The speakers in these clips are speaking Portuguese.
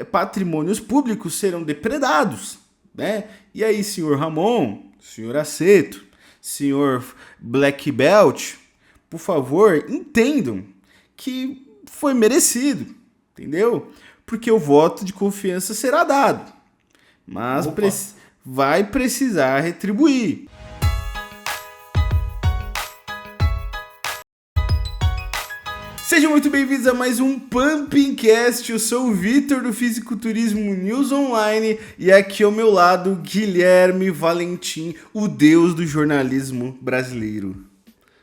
patrimônios públicos serão depredados, né? E aí, senhor Ramon, senhor Aceto, senhor Black Belt, por favor, entendam que foi merecido, entendeu? Porque o voto de confiança será dado, mas Opa! vai precisar retribuir. Sejam muito bem-vindos a mais um Pumpingcast. Eu sou o Vitor do Fisiculturismo News Online e aqui ao meu lado Guilherme Valentim, o deus do jornalismo brasileiro.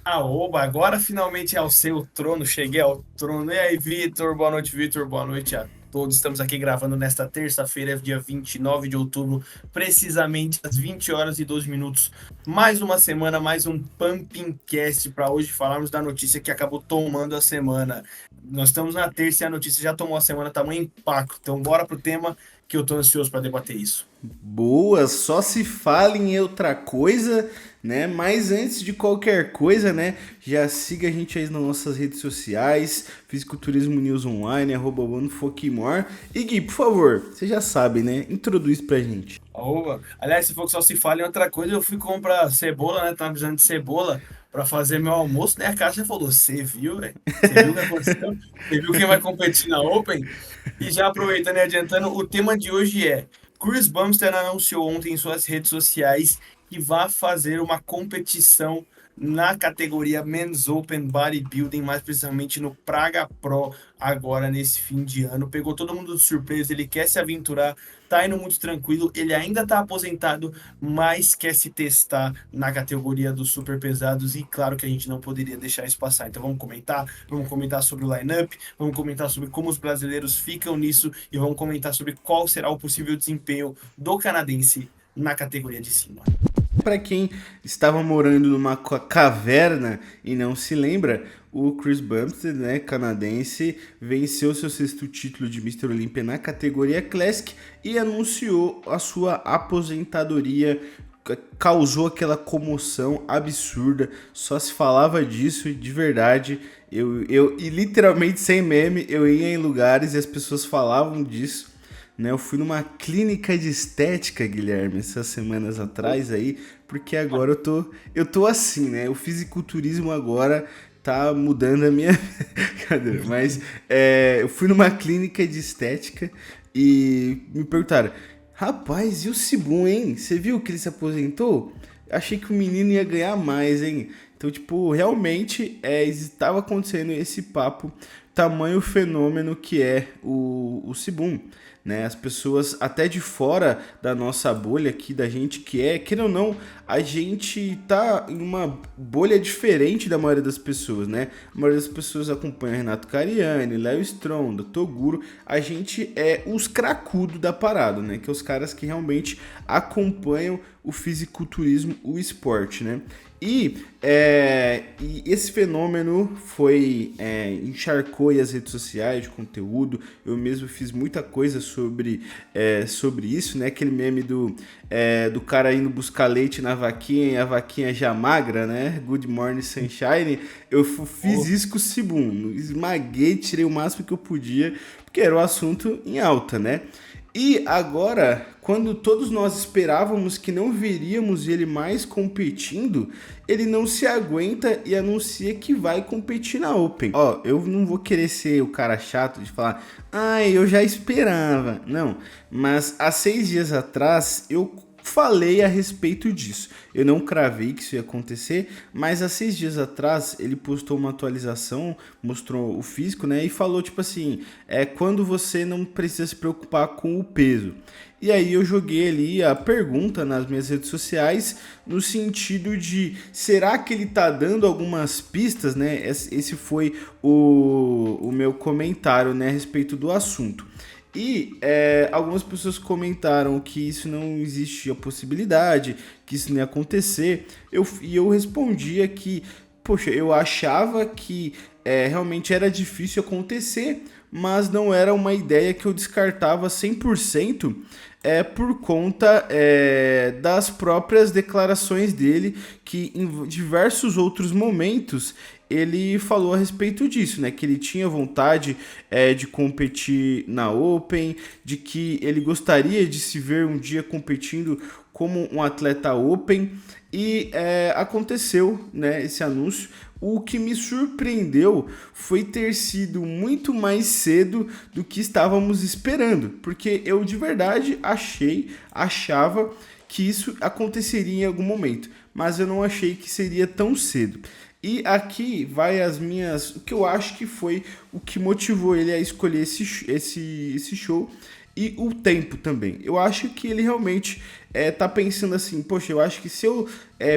Oba, agora finalmente ao seu trono, cheguei ao trono. E aí, Vitor, boa noite a todos. Estamos aqui gravando nesta terça-feira, dia 29 de outubro, precisamente às 20 horas e 12 minutos. Mais uma semana, mais um Pumpingcast para hoje falarmos da notícia que acabou tomando a semana. Nós estamos na terça e a notícia já tomou a semana, tamanho impacto. Então, bora pro tema que eu tô ansioso para debater isso. Boa, só se fala em outra coisa, né? Mas antes de qualquer coisa, né? Já siga a gente aí nas nossas redes sociais, Fisiculturismo News Online, @OneFoquimore. E Gui, por favor, você já sabe, né? Introduz pra gente. Oba. Aliás, se for que só se fala em outra coisa, eu fui comprar cebola, né? Tava precisando de cebola para fazer meu almoço, né? A Caixa falou: Você viu, velho? Você viu o que aconteceu? Você viu quem vai competir na Open? E já aproveitando e adiantando, o tema de hoje é: Chris Bumstead anunciou ontem em suas redes sociais que vai fazer uma competição na categoria Men's Open Bodybuilding, mais precisamente no Praga Pro, agora nesse fim de ano. Pegou todo mundo de surpresa, ele quer se aventurar, tá indo muito tranquilo, ele ainda tá aposentado, mas quer se testar na categoria dos super pesados e claro que a gente não poderia deixar isso passar. Então vamos comentar sobre o lineup, vamos comentar sobre como os brasileiros ficam nisso e vamos comentar sobre qual será o possível desempenho do canadense na categoria de cima. Para quem estava morando numa caverna e não se lembra, o Chris Bumstead, né, canadense, venceu seu sexto título de Mr. Olympia na categoria Classic e anunciou a sua aposentadoria. Causou aquela comoção absurda, só se falava disso de verdade. E literalmente sem meme, eu ia em lugares e as pessoas falavam disso. Né, eu fui numa clínica de estética, Guilherme, essas semanas atrás aí, porque agora eu tô assim, né? O fisiculturismo agora tá mudando a minha cadeira. Mas eu fui numa clínica de estética e me perguntaram: rapaz, e o Sibum, hein? Você viu que ele se aposentou? Achei que o menino ia ganhar mais, hein? Então, tipo, realmente estava acontecendo esse papo, tamanho fenômeno que é o Sibum. Né, as pessoas até de fora da nossa bolha aqui, da gente querendo ou não, a gente tá em uma bolha diferente da maioria das pessoas, né? A maioria das pessoas acompanha Renato Cariani, Léo Stronda, Toguro, a gente é os cracudos da parada, né? Que é os caras que realmente acompanham o fisiculturismo, o esporte, né? E esse fenômeno encharcou as redes sociais de conteúdo. Eu mesmo fiz muita coisa sobre isso, né? Aquele meme do cara indo buscar leite na vaquinha e a vaquinha já magra, né? Good Morning Sunshine. Eu fiz isso com o Sibum. Esmaguei, tirei o máximo que eu podia, porque era o assunto em alta, né? E agora, quando todos nós esperávamos que não veríamos ele mais competindo, ele não se aguenta e anuncia que vai competir na Open. Ó, eu não vou querer ser o cara chato de falar: eu já esperava. Não, mas há 6 dias atrás eu falei a respeito disso. Eu não cravei que isso ia acontecer, mas há 6 dias atrás ele postou uma atualização, mostrou o físico, né? E falou tipo assim: quando você não precisa se preocupar com o peso. E aí eu joguei ali a pergunta nas minhas redes sociais no sentido de: será que ele tá dando algumas pistas, né? Esse foi o meu comentário, né, a respeito do assunto. E algumas pessoas comentaram que isso não existe a possibilidade, que isso não ia acontecer. E eu respondia que, poxa, eu achava que realmente era difícil acontecer, mas não era uma ideia que eu descartava 100%, por conta das próprias declarações dele, que em diversos outros momentos ele falou a respeito disso, né? Que ele tinha vontade de competir na Open, de que ele gostaria de se ver um dia competindo como um atleta Open, e aconteceu, né, esse anúncio. O que me surpreendeu foi ter sido muito mais cedo do que estávamos esperando, porque eu de verdade achava que isso aconteceria em algum momento, mas eu não achei que seria tão cedo. E aqui vai o que eu acho que foi o que motivou ele a escolher esse show, e o tempo também. Eu acho que ele realmente tá pensando assim, poxa, eu acho que se eu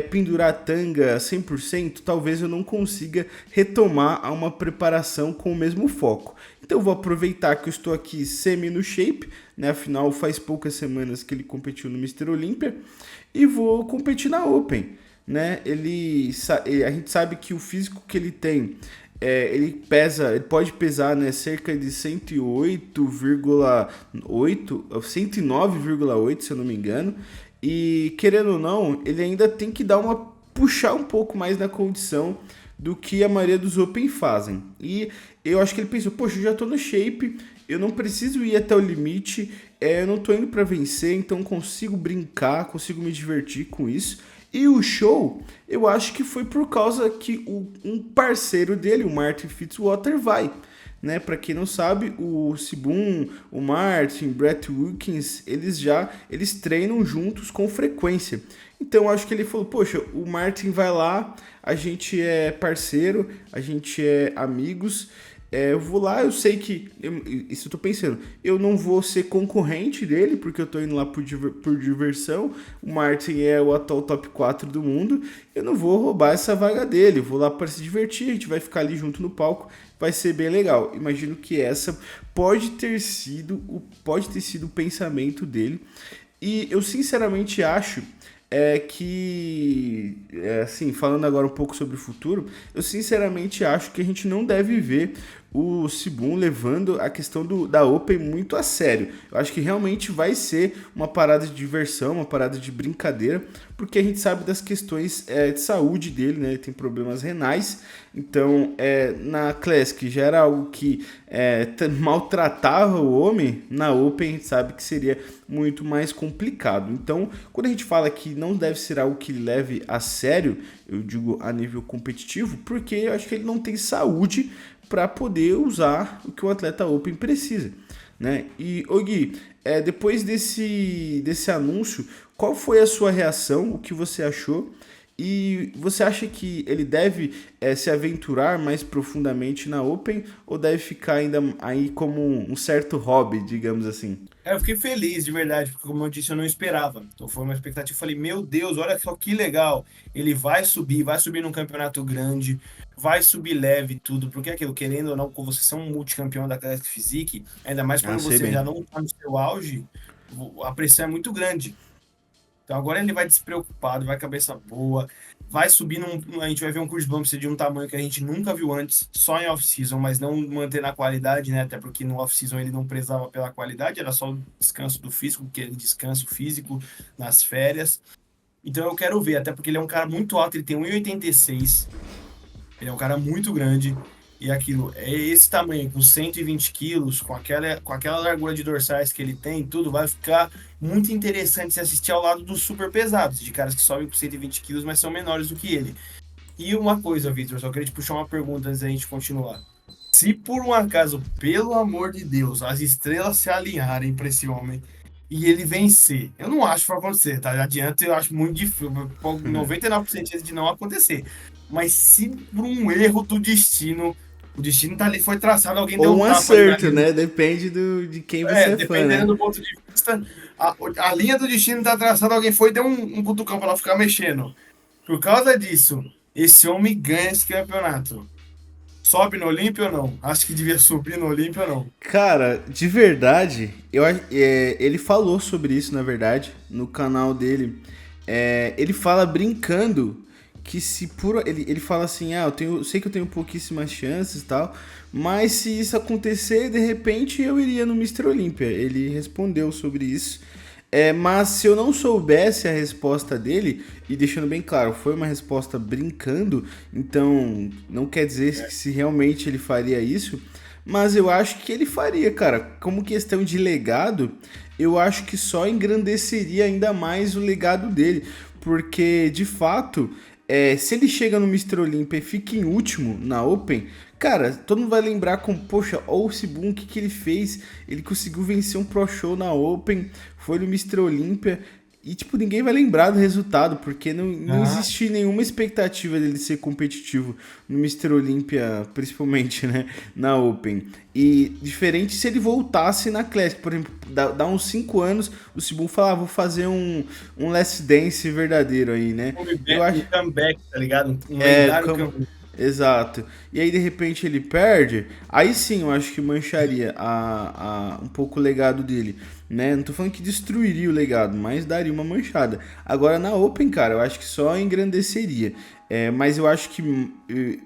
pendurar a tanga 100%, talvez eu não consiga retomar a uma preparação com o mesmo foco. Então eu vou aproveitar que eu estou aqui semi no shape, né? Afinal faz poucas semanas que ele competiu no Mr. Olympia, e vou competir na Open, né? A gente sabe que o físico que ele tem, ele pode pesar, né, cerca de 109,8, se eu não me engano, e querendo ou não, ele ainda tem que puxar um pouco mais na condição do que a maioria dos Open fazem. E eu acho que ele pensou, poxa, eu já tô no shape, eu não preciso ir até o limite, eu não tô indo para vencer, então consigo brincar, consigo me divertir com isso. E o show, eu acho que foi por causa que um parceiro dele, o Martin Fitzwater, vai. Né? Para quem não sabe, o Sibum, o Martin, Brett Wilkins, eles treinam juntos com frequência. Então eu acho que ele falou, poxa, o Martin vai lá, a gente é parceiro, a gente é amigos, eu vou lá, eu sei que, isso eu tô pensando, eu não vou ser concorrente dele, porque eu tô indo lá por diversão, o Martin é o atual top 4 do mundo, eu não vou roubar essa vaga dele, eu vou lá para se divertir, a gente vai ficar ali junto no palco, vai ser bem legal. Imagino que essa pode ter sido o pensamento dele, e eu sinceramente acho assim, falando agora um pouco sobre o futuro, eu sinceramente acho que a gente não deve ver o Sibum levando a questão da Open muito a sério. Eu acho que realmente vai ser uma parada de diversão, uma parada de brincadeira, porque a gente sabe das questões de saúde dele, né? Ele tem problemas renais, então na Classic já era algo que maltratava o homem, na Open a gente sabe que seria muito mais complicado. Então, quando a gente fala que não deve ser algo que ele leve a sério, eu digo a nível competitivo, porque eu acho que ele não tem saúde para poder usar o que o atleta Open precisa, né? E, Gui, depois desse anúncio, qual foi a sua reação, o que você achou? E você acha que ele deve se aventurar mais profundamente na Open, ou deve ficar ainda aí como um certo hobby, digamos assim? Eu fiquei feliz, de verdade, porque como eu disse, eu não esperava. Então foi uma expectativa. Eu falei, meu Deus, olha só que legal. Ele vai subir num campeonato grande, vai subir leve e tudo, porque é aquilo, querendo ou não, como você ser um multicampeão da Classic Physique, ainda mais Ah, quando sei você bem. já não está no seu auge, a pressão é muito grande. Então agora ele vai despreocupado, vai cabeça boa, vai subir a gente vai ver um Chris Bumstead de um tamanho que a gente nunca viu antes, só em off-season, mas não mantendo a qualidade, né? Até porque no off-season ele não prezava pela qualidade, era só o descanso do físico, que ele descanso físico nas férias. Então eu quero ver, até porque ele é um cara muito alto, ele tem 1,86, ele é um cara muito grande. E aquilo, é esse tamanho, com 120 quilos, com aquela largura de dorsais que ele tem, tudo vai ficar muito interessante se assistir ao lado dos super pesados, de caras que sobem com 120 quilos, mas são menores do que ele. E uma coisa, Victor, só queria te puxar uma pergunta antes da gente continuar. Se por um acaso, pelo amor de Deus, as estrelas se alinharem para esse homem e ele vencer, eu não acho que vai acontecer, tá? Adianta, eu acho muito difícil, 99% de chance de não acontecer. Mas se por um erro do destino, o destino tá ali, foi traçado, alguém deu Ou um um tapa ali na acerto, linha. né? Depende de quem você é fã, Dependendo né? do ponto de vista, a linha do destino tá traçada, alguém foi e deu um cutucão pra ela ficar mexendo. Por causa disso, esse homem ganha esse campeonato. Sobe no Olímpio ou não? Acho que devia subir no Olímpio ou não? Cara, de verdade, ele falou sobre isso, na verdade, no canal dele. Ele fala brincando que se por. Ele fala assim, eu sei que eu tenho pouquíssimas chances e tal, mas se isso acontecer, de repente eu iria no Mr. Olympia. Ele respondeu sobre isso. Mas se eu não soubesse a resposta dele, e deixando bem claro, foi uma resposta brincando, então não quer dizer que se realmente ele faria isso, mas eu acho que ele faria, cara. Como questão de legado, eu acho que só engrandeceria ainda mais o legado dele, porque de fato, se ele chega no Mr. Olympia e fica em último na Open, cara, todo mundo vai lembrar como, poxa, olha o Sibum, o que, que ele fez? Ele conseguiu vencer um Pro Show na Open, foi no Mr. Olympia. E, tipo, ninguém vai lembrar do resultado, porque não Ah, existe nenhuma expectativa dele ser competitivo no Mr. Olympia, principalmente, né, na Open. E diferente se ele voltasse na Classic, por exemplo, dá uns 5 anos, o Sibum fala, vou fazer um Last Dance verdadeiro aí, né? Eu um acho, comeback, tá ligado? Um é, lendário como... comeback. Exato. E aí, de repente, ele perde. Aí sim, eu acho que mancharia um pouco o legado dele. Né? Não tô falando que destruiria o legado, mas daria uma manchada. Agora, na Open, cara, eu acho que só engrandeceria. Mas eu acho que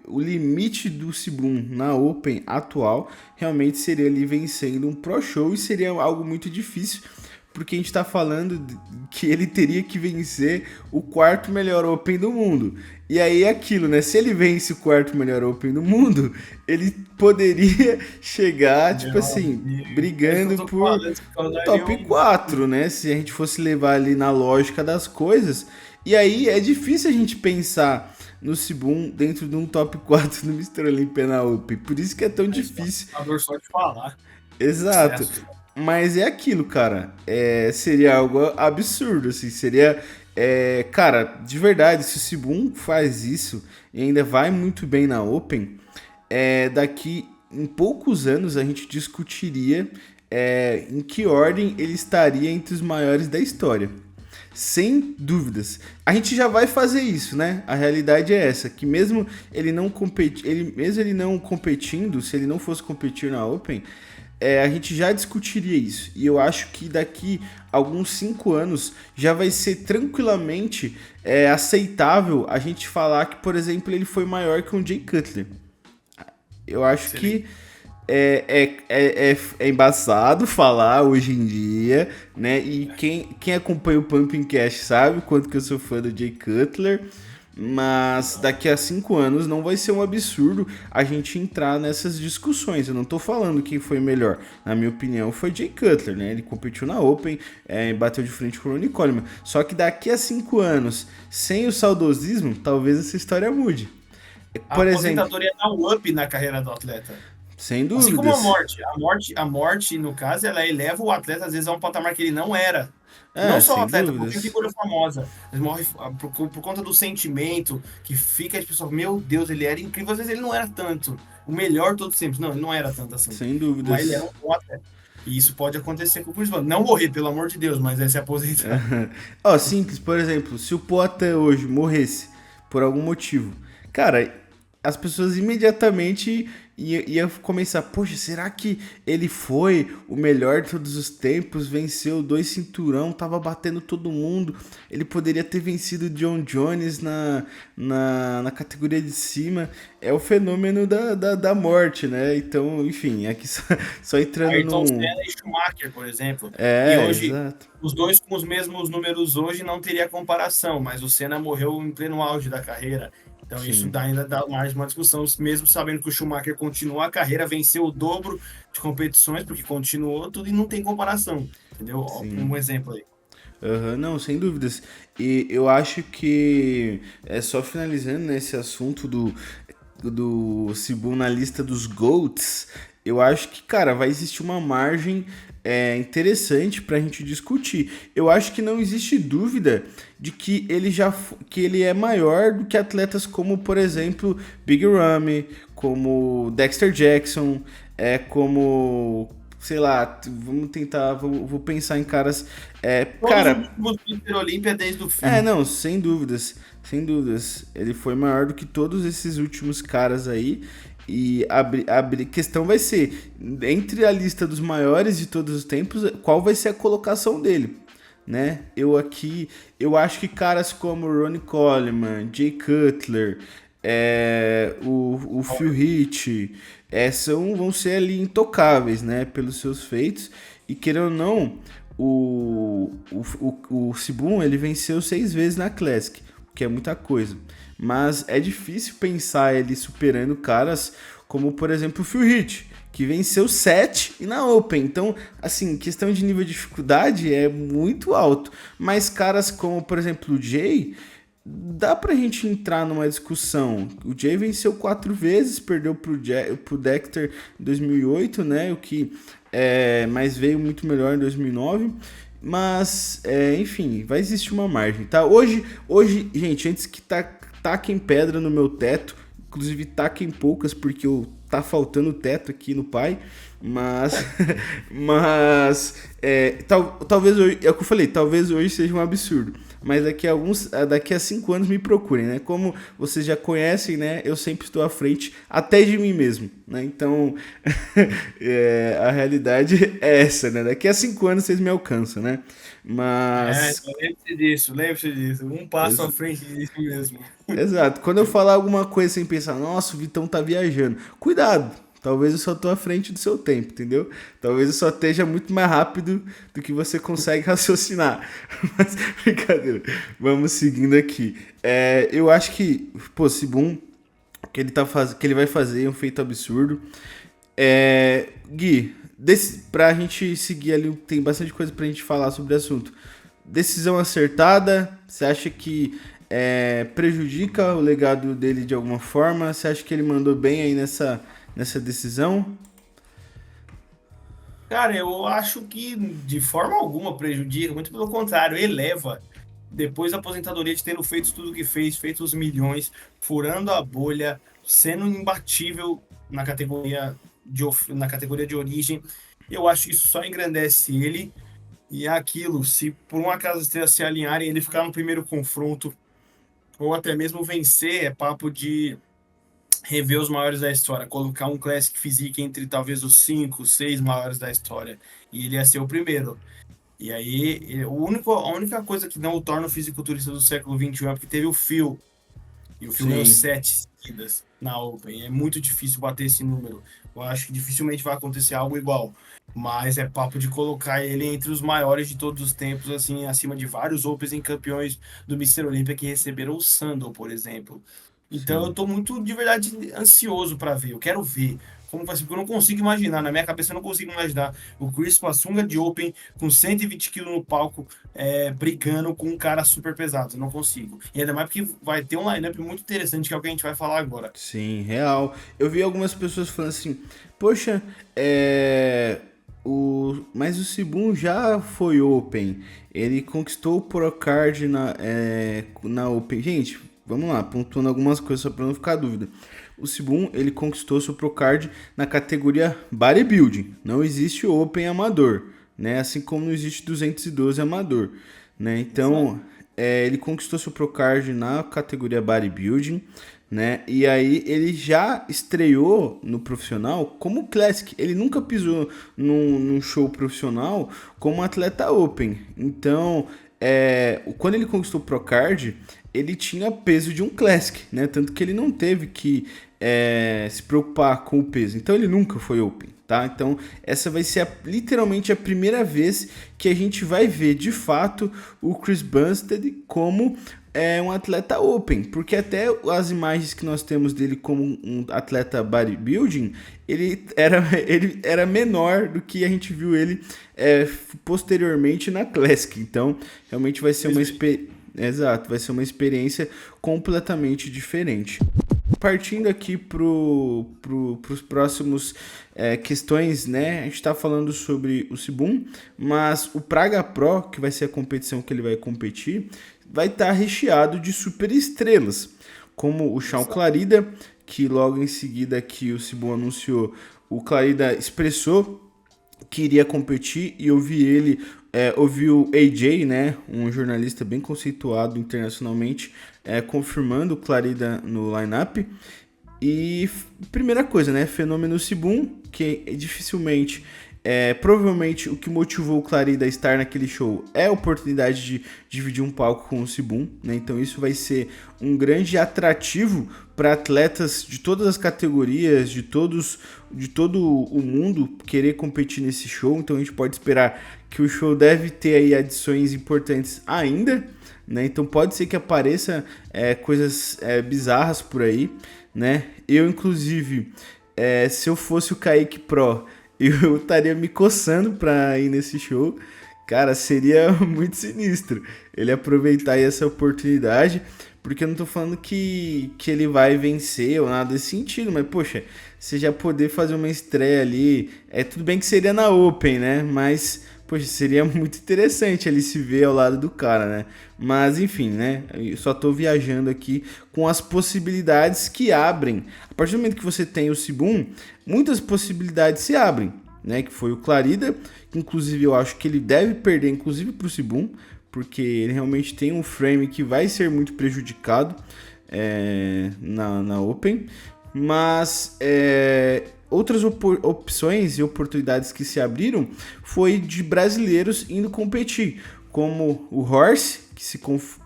o limite do Sibum na Open atual realmente seria ele vencendo um Pro Show e seria algo muito difícil porque a gente tá falando que ele teria que vencer o quarto melhor Open do mundo. E aí é aquilo, né? Se ele vence o quarto melhor Open do mundo, ele poderia chegar, tipo Meu assim, amigo, é isso que eu brigando tô por falando, se tornaria top um... 4, né? Se a gente fosse levar ali na lógica das coisas. E aí é difícil a gente pensar no Sibum dentro de um top 4 no Mr. Olympia na Open. Por isso que é tão difícil. assustador só de falar. Isso é Exato. assustador. Mas é aquilo, cara. Seria algo absurdo, assim. Seria. Cara, de verdade, se o Sibum faz isso e ainda vai muito bem na Open, daqui em poucos anos a gente discutiria em que ordem ele estaria entre os maiores da história. Sem dúvidas. A gente já vai fazer isso, né? A realidade é essa, que mesmo ele não mesmo ele não competindo, se ele não fosse competir na Open, a gente já discutiria isso. E eu acho que daqui alguns 5 anos já vai ser tranquilamente aceitável a gente falar que, por exemplo, ele foi maior que um Jay Cutler. Eu acho Seria. que é embaçado falar hoje em dia, né? E quem acompanha o Pumping Cash sabe o quanto que eu sou fã do Jay Cutler. Mas daqui a 5 anos não vai ser um absurdo a gente entrar nessas discussões. Eu não tô falando quem foi melhor. Na minha opinião, foi Jay Cutler, né? Ele competiu na Open, bateu de frente com o Ronnie Coleman. Só que daqui a 5 anos, sem o saudosismo, talvez essa história mude. A Por exemplo, aposentadoria dá um up na carreira do atleta. sem Assim como a dúvidas. morte. A morte, no caso, ela eleva o atleta, às vezes, a um patamar que ele não era. Não só o Sem atleta, qualquer dúvidas. figura famosa. Eles morrem por conta do sentimento que fica as pessoas, meu Deus, ele era incrível. Às vezes ele não era tanto. O melhor todo sempre. Não, ele não era tanto assim. Sem Mas ele era dúvidas. um bom atleta. E isso pode acontecer com o Chris Paul. Não morrer, pelo amor de Deus, mas é se aposentar. Ó, simples, por exemplo, se o Poatan hoje morresse por algum motivo, cara, as pessoas imediatamente iam começar, poxa, será que ele foi o melhor de todos os tempos, venceu 2 cinturão, tava batendo todo mundo, ele poderia ter vencido o John Jones na categoria de cima, é o fenômeno da morte, né? Então, enfim, aqui só entrando Ayrton num... Senna e Schumacher, por exemplo. E hoje, Exato. os dois com os mesmos números hoje não teria comparação, mas o Senna morreu em pleno auge da carreira. Então isso Sim, ainda dá mais uma discussão, mesmo sabendo que o Schumacher continuou a carreira, venceu o dobro de competições, porque continuou tudo e não tem comparação. Entendeu? Ó, sim. um exemplo aí. Aham, não, sem dúvidas. E eu acho que, só finalizando nesse assunto do Sibum na lista dos GOATs, eu acho que, cara, vai existir uma margem interessante pra gente discutir. Eu acho que não existe dúvida de que que ele é maior do que atletas como, por exemplo, Big Ramy, como Dexter Jackson, como, sei lá, vamos tentar, vou pensar em caras, Todos os cara, últimos Mr. Olímpia desde o fim. não, sem dúvidas, sem dúvidas. Ele foi maior do que todos esses últimos caras aí. E a questão vai ser, entre a lista dos maiores de todos os tempos, qual vai ser a colocação dele, né? Eu acho que caras como Ronnie Coleman, Jay Cutler, o Phil Heath, vão ser ali intocáveis, né? Pelos seus feitos. E querendo ou não, o Sibum, ele venceu 6 vezes na Classic, o que é muita coisa. Mas é difícil pensar ele superando caras como, por exemplo, o Phil Heath, que venceu 7 e na Open. Então, assim, questão de nível de dificuldade é muito alto. Mas caras como, por exemplo, o Jay, dá pra gente entrar numa discussão. O Jay venceu 4 vezes, perdeu pro Dexter em 2008, né? O que mas veio muito melhor em 2009. Mas, enfim, vai existir uma margem, tá? Hoje, gente, antes que taquem pedra no meu teto, inclusive taquem poucas, porque tá faltando teto aqui no pai, mas talvez hoje, é o que eu falei, talvez hoje seja um absurdo, mas daqui a 5 anos me procurem, né? Como vocês já conhecem, né? Eu sempre estou à frente até de mim mesmo, né? Então a realidade é essa, né? Daqui a 5 anos vocês me alcançam, né? Mas Então lembre-se disso. Um passo à frente disso mesmo. exato. Quando eu falar alguma coisa sem pensar, nossa, o Vitão tá viajando. Cuidado. Talvez eu só tô à frente do seu tempo, entendeu? Talvez eu só esteja muito mais rápido do que você consegue raciocinar. Mas, brincadeira. Vamos seguindo aqui. Eu acho que, pô, Sibum, que ele vai fazer é um feito absurdo. Gui, pra gente seguir ali, tem bastante coisa pra gente falar sobre o assunto. Decisão acertada, você acha que prejudica o legado dele de alguma forma? Você acha que ele mandou bem aí nessa decisão? Cara, eu acho que de forma alguma prejudica, muito pelo contrário, eleva. Depois da aposentadoria de tendo feito tudo que fez, feito os milhões, furando a bolha, sendo imbatível na categoria de origem, eu acho que isso só engrandece ele. E é aquilo, se por um acaso as estrelas se alinharem, ele ficar no primeiro confronto, ou até mesmo vencer, é papo de rever os maiores da história, colocar um Classic Physique entre talvez os 5, 6 maiores da história, e ele ia ser o primeiro. E aí, a única coisa que não o torna o fisiculturista do século XXI é porque teve o Phil, e o Phil ganhou Sim, 7 seguidas na Open. É muito difícil bater esse número. Eu acho que dificilmente vai acontecer algo igual. Mas é papo de colocar ele entre os maiores de todos os tempos, assim, acima de vários Opens em campeões do Mister Olímpia que receberam o Sandal, por exemplo. Então eu sim. tô muito, de verdade, ansioso para ver. Eu quero ver como vai ser, porque eu não consigo imaginar, na minha cabeça eu não consigo imaginar o Chris com a sunga de Open, com 120 quilos no palco, brigando com um cara super pesado. Eu não consigo. E ainda mais porque vai ter um lineup muito interessante, que é o que a gente vai falar agora. Sim, real. Eu vi algumas pessoas falando assim, poxa, mas o Sibum já foi Open. Ele conquistou o Procard na Open. Gente, vamos lá, pontuando algumas coisas só pra não ficar dúvida. O Sibum, ele conquistou seu Procard na categoria Bodybuilding. Não existe Open amador, né? Assim como não existe 212 amador, né? Exato. Então, ele conquistou seu Procard na categoria Bodybuilding, né? E aí ele já estreou no profissional como Classic. Ele nunca pisou num show profissional como atleta Open. Então, quando ele conquistou o Procard, ele tinha peso de um Classic, né? Tanto que ele não teve que se preocupar com o peso. Então ele nunca foi Open, tá? Então essa vai ser literalmente a primeira vez que a gente vai ver de fato o Chris Bumstead como um atleta Open, porque até as imagens que nós temos dele como um atleta bodybuilding, ele era menor do que a gente viu ele posteriormente na Classic. Então realmente vai ser exato, vai ser uma experiência completamente diferente. Partindo aqui para os próximos questões, né? A gente está falando sobre o Sibum, mas o Praga Pro, que vai ser a competição que ele vai competir, vai estar recheado de super estrelas, como o Shaun Clarida, que logo em seguida que o Sibum anunciou, o Clarida expressou que iria competir e ouvi o AJ, né, um jornalista bem conceituado internacionalmente, confirmando o Clarida no lineup. E primeira coisa, né, fenômeno Sibum, que dificilmente Provavelmente o que motivou o Clarida a estar naquele show é a oportunidade de dividir um palco com o Sibum, né? Então isso vai ser um grande atrativo para atletas de todas as categorias, de todo o mundo querer competir nesse show. Então a gente pode esperar que o show deve ter aí adições importantes ainda, né? Então pode ser que apareça coisas bizarras por aí, né? Eu, inclusive, se eu fosse o Kaique Pro, eu estaria me coçando pra ir nesse show. Cara, seria muito sinistro ele aproveitar aí essa oportunidade, porque eu não tô falando que ele vai vencer ou nada desse sentido, mas poxa, você já poder fazer uma estreia ali, tudo bem que seria na Open, né? Mas poxa, seria muito interessante ele se ver ao lado do cara, né? Mas enfim, né? Eu só tô viajando aqui com as possibilidades que abrem. A partir do momento que você tem o Sibum, muitas possibilidades se abrem, né? Que foi o Clarida, que inclusive eu acho que ele deve perder, inclusive pro Sibum, porque ele realmente tem um frame que vai ser muito prejudicado na Open. Mas outras opções e oportunidades que se abriram foi de brasileiros indo competir, como o Horse, que se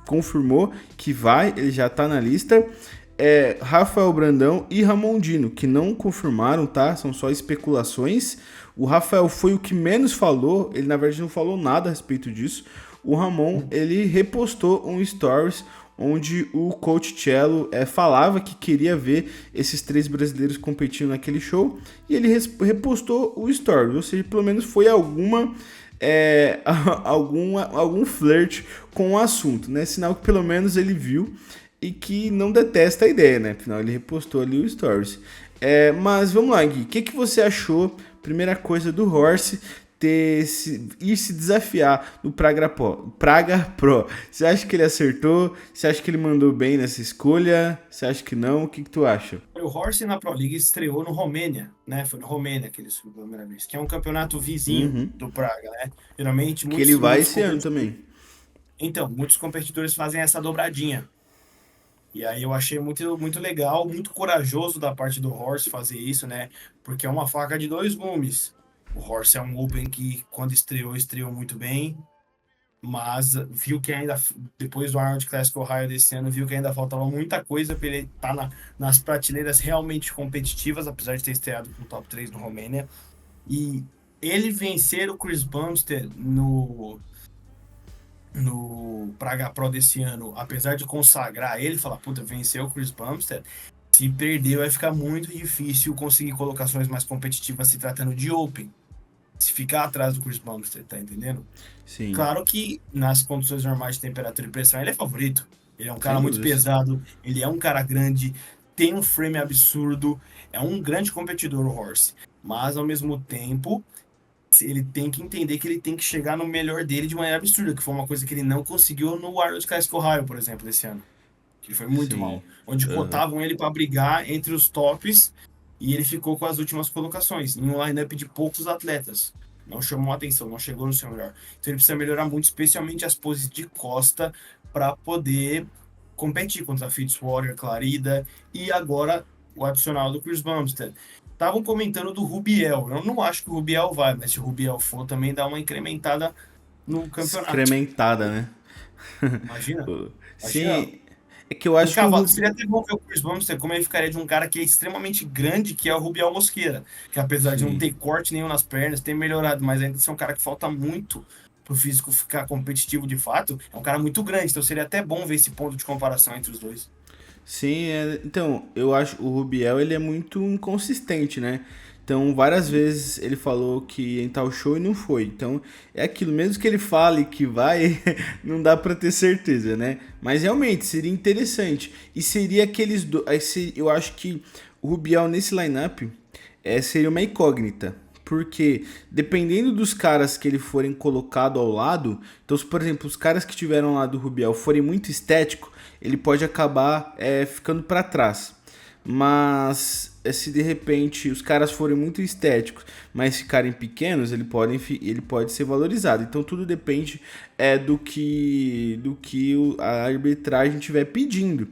confirmou que vai, ele já está na lista, Rafael Brandão e Ramondino, que não confirmaram, tá? São só especulações. O Rafael foi o que menos falou, ele na verdade não falou nada a respeito disso. O Ramon, ele repostou um stories onde o coach Cello falava que queria ver esses 3 brasileiros competindo naquele show, e ele repostou o story, ou seja, pelo menos foi algum flirt com o assunto, né? Sinal que pelo menos ele viu e que não detesta a ideia, né? Afinal, ele repostou ali o stories. Mas vamos lá, Gui, o que você achou, primeira coisa, do Horse ir se desafiar no Praga Pro? Você acha que ele acertou? Você acha que ele mandou bem nessa escolha? Você acha que não? O que tu acha? O Horse na Pro League estreou no Romênia, né? Foi no Romênia que ele subiu pela primeira vez, que é um campeonato vizinho Uhum. do Praga, né? Geralmente Que ele muitos, vai muitos esse ano competidores. também. Então, muitos competidores fazem essa dobradinha. E aí eu achei muito, muito legal, muito corajoso da parte do Horse fazer isso, né? Porque é uma faca de 2 gumes. O Horse é um Open que, quando estreou muito bem, mas viu que ainda, depois do Arnold Classic Ohio desse ano, viu que ainda faltava muita coisa para ele estar nas prateleiras realmente competitivas, apesar de ter estreado com o top 3 no Romênia. E ele vencer o Chris Bumstead no Praga Pro desse ano, apesar de consagrar ele, falar, puta, venceu o Chris Bumstead, se perder vai ficar muito difícil conseguir colocações mais competitivas se tratando de Open. Se ficar atrás do Chris Bumstead, tá entendendo? Sim, Claro que nas condições normais de temperatura e pressão ele é favorito. Ele é um cara sem muito dúvidas. pesado, ele é um cara grande, tem um frame absurdo, é um grande competidor o Horse. Mas ao mesmo tempo, ele tem que entender que ele tem que chegar no melhor dele de maneira absurda, que foi uma coisa que ele não conseguiu no Arnold Classic Ohio, por exemplo, desse ano. Que ele foi muito Sim. mal. Onde Aham. cotavam ele para brigar entre os tops e ele ficou com as últimas colocações, em um lineup de poucos atletas. Não chamou atenção, não chegou no seu melhor. Então ele precisa melhorar muito, especialmente as poses de costa, para poder competir contra a Fitzwater, Clarida e agora o adicional do Chris Bumstead. Estavam comentando do Rubiel. Eu não acho que o Rubiel vai, mas se o Rubiel for, também dá uma incrementada no campeonato. Excrementada, né? Imagina? Imagina. Sim, é que eu Em acho que o cavalo, seria Rubi... até bom ver o Chris Bumstead, como ele ficaria de um cara que é extremamente grande, que é o Rubiel Mosqueira. Que apesar de não Sim. ter corte nenhum nas pernas, tem melhorado, mas ainda ser um cara que falta muito pro físico ficar competitivo de fato, é um cara muito grande. Então seria até bom ver esse ponto de comparação entre os dois. Sim, então, eu acho o Rubiel, ele é muito inconsistente, né? Então, várias vezes ele falou que ia em tal show e não foi. Então, é aquilo, mesmo que ele fale que vai, não dá pra ter certeza, né? Mas realmente seria interessante. E seria aqueles eu acho que o Rubiel nesse lineup seria uma incógnita. Porque dependendo dos caras que ele forem colocado ao lado, então se por exemplo os caras que tiveram lá do Rubiel forem muito estético, ele pode acabar ficando para trás. Mas se de repente os caras forem muito estéticos, mas ficarem pequenos, ele pode ser valorizado. Então tudo depende a arbitragem estiver pedindo,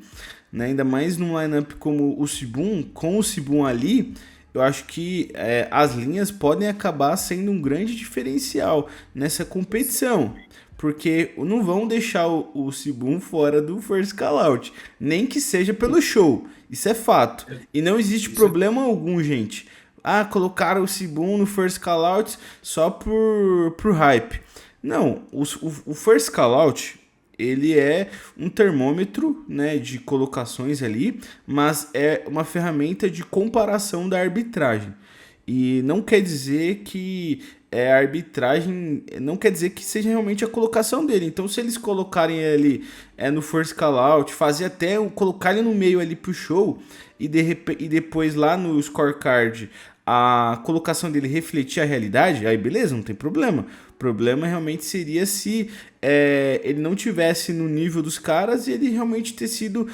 né? Ainda mais num lineup como o Sibum, com o Sibum ali, eu acho que as linhas podem acabar sendo um grande diferencial nessa competição. Porque não vão deixar o Sibum fora do First Call Out. Nem que seja pelo show. Isso é fato. E não existe problema algum, gente. Ah, colocaram o Sibum no First Call Out só por hype. Não, o First Call Out, ele é um termômetro, né, de colocações ali, mas é uma ferramenta de comparação da arbitragem. E não quer dizer que a arbitragem, não quer dizer que seja realmente a colocação dele. Então, se eles colocarem ele no first call out, fazer até colocar ele no meio ali pro show e depois lá no scorecard a colocação dele refletir a realidade, aí beleza, não tem problema. O problema realmente seria se ele não tivesse no nível dos caras e ele realmente ter sido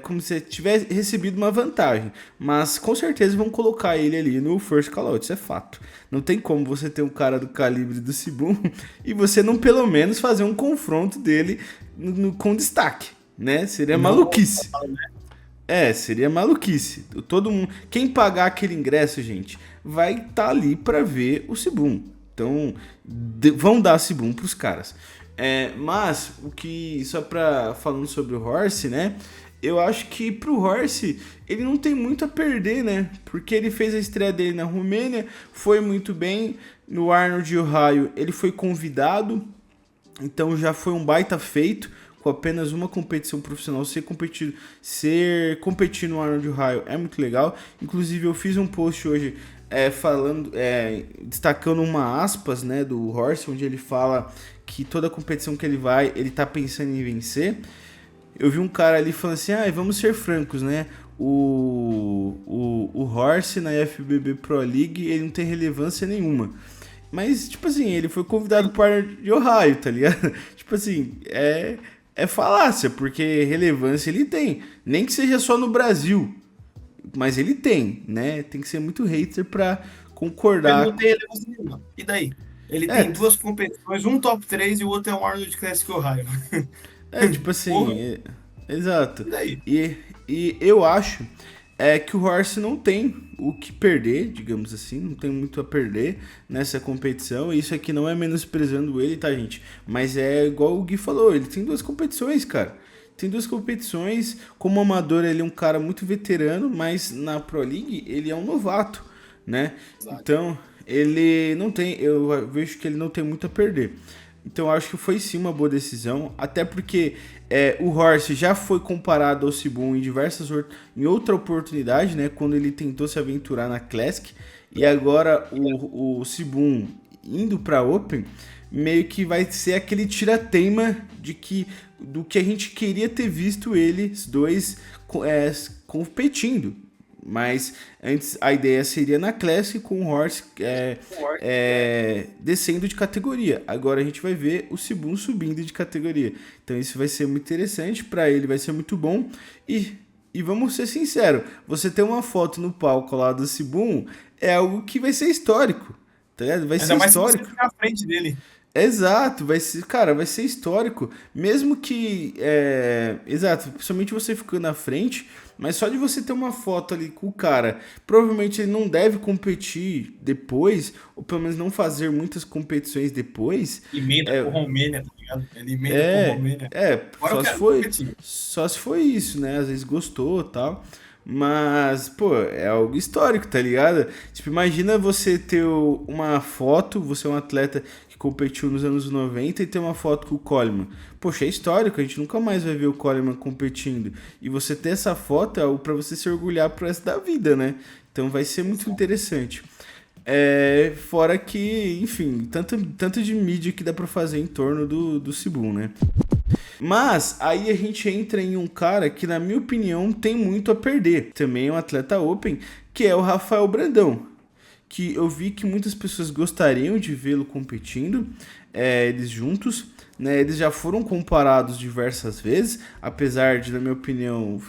como se tivesse recebido uma vantagem. Mas com certeza vão colocar ele ali no first call out, isso é fato. Não tem como você ter um cara do calibre do Sibum e você não pelo menos fazer um confronto dele com destaque, né? Seria maluquice. Seria maluquice. Todo mundo, quem pagar aquele ingresso, gente, vai estar ali para ver o Sibum. Então, vão dar Sibum pros caras. Mas, falando sobre o Horse, né? Eu acho que pro Horse, ele não tem muito a perder, né? Porque ele fez a estreia dele na Romênia, foi muito bem. No Arnold, Ohio, ele foi convidado, então já foi um baita feito. Com apenas uma competição profissional, ser competir no Arnold, Ohio é muito legal. Inclusive, eu fiz um post hoje destacando uma aspas, né, do Horse, onde ele fala que toda competição que ele vai, ele tá pensando em vencer. Eu vi um cara ali falando assim, vamos ser francos, né? O Horse na FBB Pro League, ele não tem relevância nenhuma. Mas, tipo assim, ele foi convidado para de Ohio, tá ligado? Tipo assim, é falácia, porque relevância ele tem. Nem que seja só no Brasil, mas ele tem, né? Tem que ser muito hater pra concordar. Ele não tem relevância nenhuma. E daí? Ele tem duas competições, um top 3 e o outro é o Arnold Classic Ohio. Tipo assim, exato. E daí? E eu acho que o Horse não tem o que perder, digamos assim, não tem muito a perder nessa competição. Isso aqui não é menosprezando ele, tá, gente? Mas é igual o Gui falou, ele tem duas competições, cara. Tem duas competições. Como amador, ele é um cara muito veterano, mas na Pro League ele é um novato, né? Exato. Então, ele não tem, eu vejo que ele não tem muito a perder. Então, eu acho que foi sim uma boa decisão, até porque o Horse já foi comparado ao Sibum em outra oportunidade, né? Quando ele tentou se aventurar na Classic, e agora o Sibum indo para Open, meio que vai ser aquele tira-teima do que a gente queria ter visto eles dois competindo. Mas antes a ideia seria na Classic com o Horse descendo de categoria. Agora a gente vai ver o Sibum subindo de categoria. Então isso vai ser muito interessante, para ele vai ser muito bom. E vamos ser sinceros, você ter uma foto no palco lá do Sibum é algo que vai ser histórico. Tá ligado? Vai ser histórico. Você ficar à frente dele. Exato, vai ser histórico, mesmo que, exato, principalmente você ficando na frente, mas só de você ter uma foto ali com o cara, provavelmente ele não deve competir depois, ou pelo menos não fazer muitas competições depois. Emenda com Romênia, tá ligado? Ele emenda com Romênia. Só se foi isso, né, às vezes gostou e tal. Mas, pô, é algo histórico, tá ligado? Tipo, imagina você ter uma foto, você é um atleta que competiu nos anos 90 e ter uma foto com o Coleman. Poxa, é histórico, a gente nunca mais vai ver o Coleman competindo. E você ter essa foto é algo pra você se orgulhar pro resto da vida, né? Então vai ser muito interessante. Fora que, enfim, tanto de mídia que dá pra fazer em torno do Sibum, né? Mas aí a gente entra em um cara que, na minha opinião, tem muito a perder. Também é um atleta open, que é o Rafael Brandão. Que eu vi que muitas pessoas gostariam de vê-lo competindo, eles juntos. Né? Eles já foram comparados diversas vezes, apesar de, na minha opinião,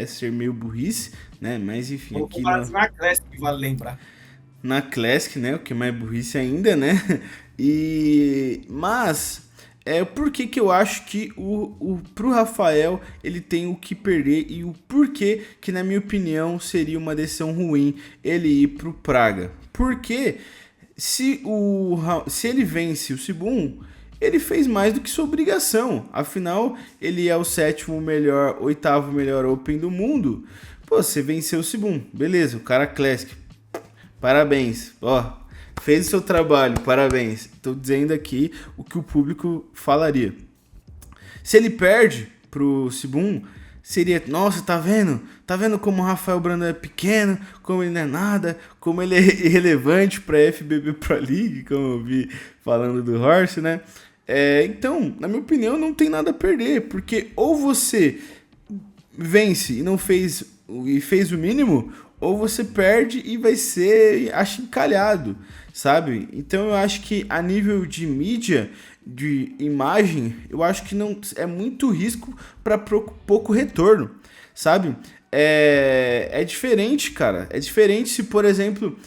ser meio burrice, né? Mas enfim. Comparados na Classic, vale lembrar. Na Classic, né? O que é mais burrice ainda, né? Mas Por que que eu acho que pro Rafael ele tem o que perder e o porquê que, na minha opinião, seria uma decisão ruim ele ir pro Praga. Porque se ele vence o Sibum, ele fez mais do que sua obrigação. Afinal, ele é o oitavo melhor Open do mundo. Pô, você venceu o Sibum, beleza, o cara Classic. Parabéns, ó, fez o seu trabalho, parabéns. Tô dizendo aqui o que o público falaria. Se ele perde pro Sibum, seria, nossa, tá vendo? Tá vendo como o Rafael Brandão é pequeno, como ele não é nada, como ele é irrelevante pra FBB Pro League, como eu vi falando do Horst, né? Então, na minha opinião, não tem nada a perder, porque ou você vence e não fez o mínimo, ou você perde e vai ser achincalhado, sabe? Então eu acho que a nível de mídia, de imagem, eu acho que não é muito risco para pouco retorno, sabe? É diferente, cara. É diferente se, por exemplo,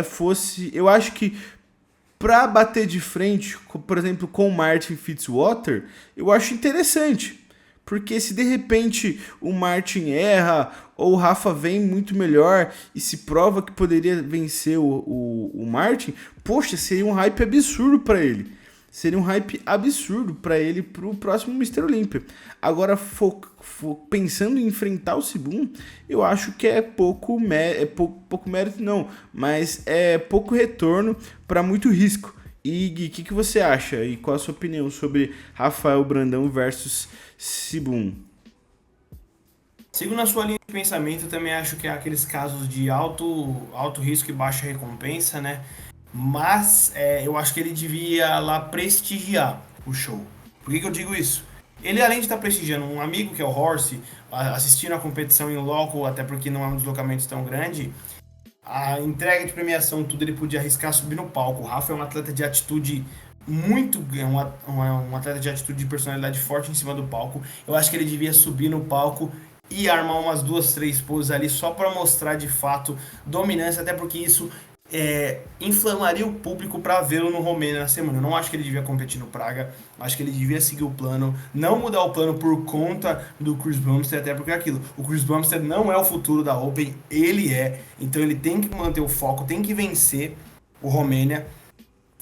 fosse... Eu acho que para bater de frente, por exemplo, com o Martin Fitzwater, eu acho interessante. Porque se de repente o Martin erra ou o Rafa vem muito melhor e se prova que poderia vencer o Martin, poxa, seria um hype absurdo para ele. Seria um hype absurdo para ele pro próximo Mr. Olympia. Agora, pensando em enfrentar o Sibum, eu acho que é pouco mérito, não, mas é pouco retorno para muito risco. E Gui, o que você acha? E qual a sua opinião sobre Rafael Brandão versus Sibum? Sigo na sua linha de pensamento, eu também acho que é aqueles casos de alto risco e baixa recompensa, né? Mas eu acho que ele devia lá prestigiar o show. Por que eu digo isso? Ele, além de estar prestigiando um amigo, que é o Horse, assistindo a competição em loco, até porque não é um deslocamento tão grande, a entrega de premiação, tudo, ele podia arriscar subir no palco. O Rafa é um atleta de atitude muito... um atleta de atitude de personalidade forte em cima do palco. Eu acho que ele devia subir no palco e armar umas 2, 3 poses ali só para mostrar de fato dominância, até porque isso inflamaria o público para vê-lo no Romênia na semana. Eu não acho que ele devia competir no Praga, acho que ele devia seguir o plano, não mudar o plano por conta do Chris Bumstead, até porque é aquilo, o Chris Bumstead não é o futuro da Open, ele é, então ele tem que manter o foco, tem que vencer o Romênia,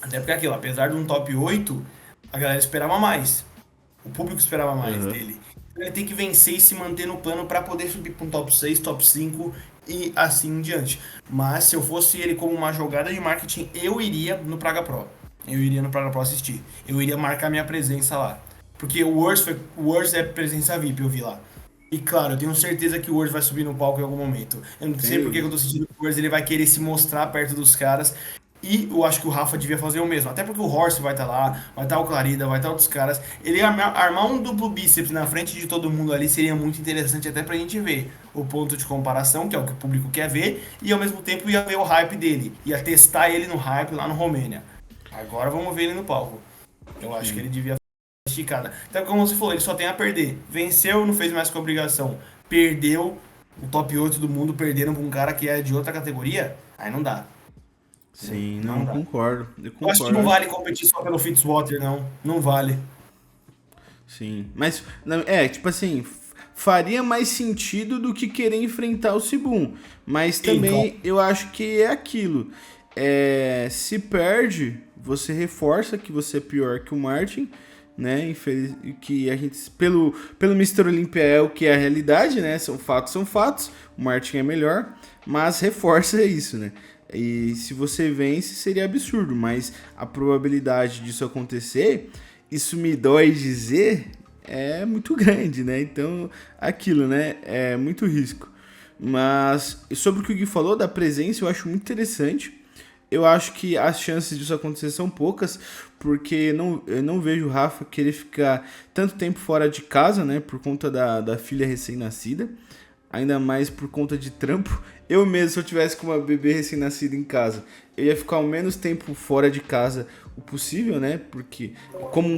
até porque é aquilo, apesar de um top 8, a galera esperava mais, o público esperava mais dele. Ele tem que vencer e se manter no plano para poder subir para um top 6, top 5 e assim em diante. Mas se eu fosse ele como uma jogada de marketing, eu iria no Praga Pro. Eu iria no Praga Pro assistir. Eu iria marcar minha presença lá. Porque o Words é presença VIP, eu vi lá. E claro, eu tenho certeza que o Words vai subir no palco em algum momento. Eu não sei porque que eu tô sentindo que o Words ele vai querer se mostrar perto dos caras. E eu acho que o Rafa devia fazer o mesmo. Até porque o Horst vai estar lá, vai estar o Clarida, vai estar outros caras. Ele armar um duplo bíceps na frente de todo mundo ali seria muito interessante até pra gente ver o ponto de comparação, que é o que o público quer ver, e ao mesmo tempo ia ver o hype dele. Ia testar ele no hype lá no Romênia. Agora vamos ver ele no palco. Eu acho que ele devia fazer esticada. Até como você falou, ele só tem a perder. Venceu, não fez mais com a obrigação. Perdeu o top 8 do mundo, perderam pra um cara que é de outra categoria. Aí não dá. Sim, não, concordo. Eu acho que não vale competir só pelo Fitzwater, não. Não vale. Sim, mas tipo assim, faria mais sentido do que querer enfrentar o Sibum. Mas também Então, eu acho que é aquilo. Se perde, você reforça que você é pior que o Martin, né? Que a gente pelo Mr. Olympia é o que é a realidade, né? São fatos. O Martin é melhor, mas reforça isso, né? E se você vence, seria absurdo, mas a probabilidade disso acontecer, isso me dói dizer, é muito grande, né? Então, aquilo, né? É muito risco. Mas sobre o que o Gui falou da presença, eu acho muito interessante. Eu acho que as chances disso acontecer são poucas, porque eu não vejo o Rafa querer ficar tanto tempo fora de casa, né? Por conta da filha recém-nascida. Ainda mais por conta de trampo. Eu mesmo, se eu tivesse com uma bebê recém-nascida em casa, eu ia ficar o menos tempo fora de casa o possível, né? Porque como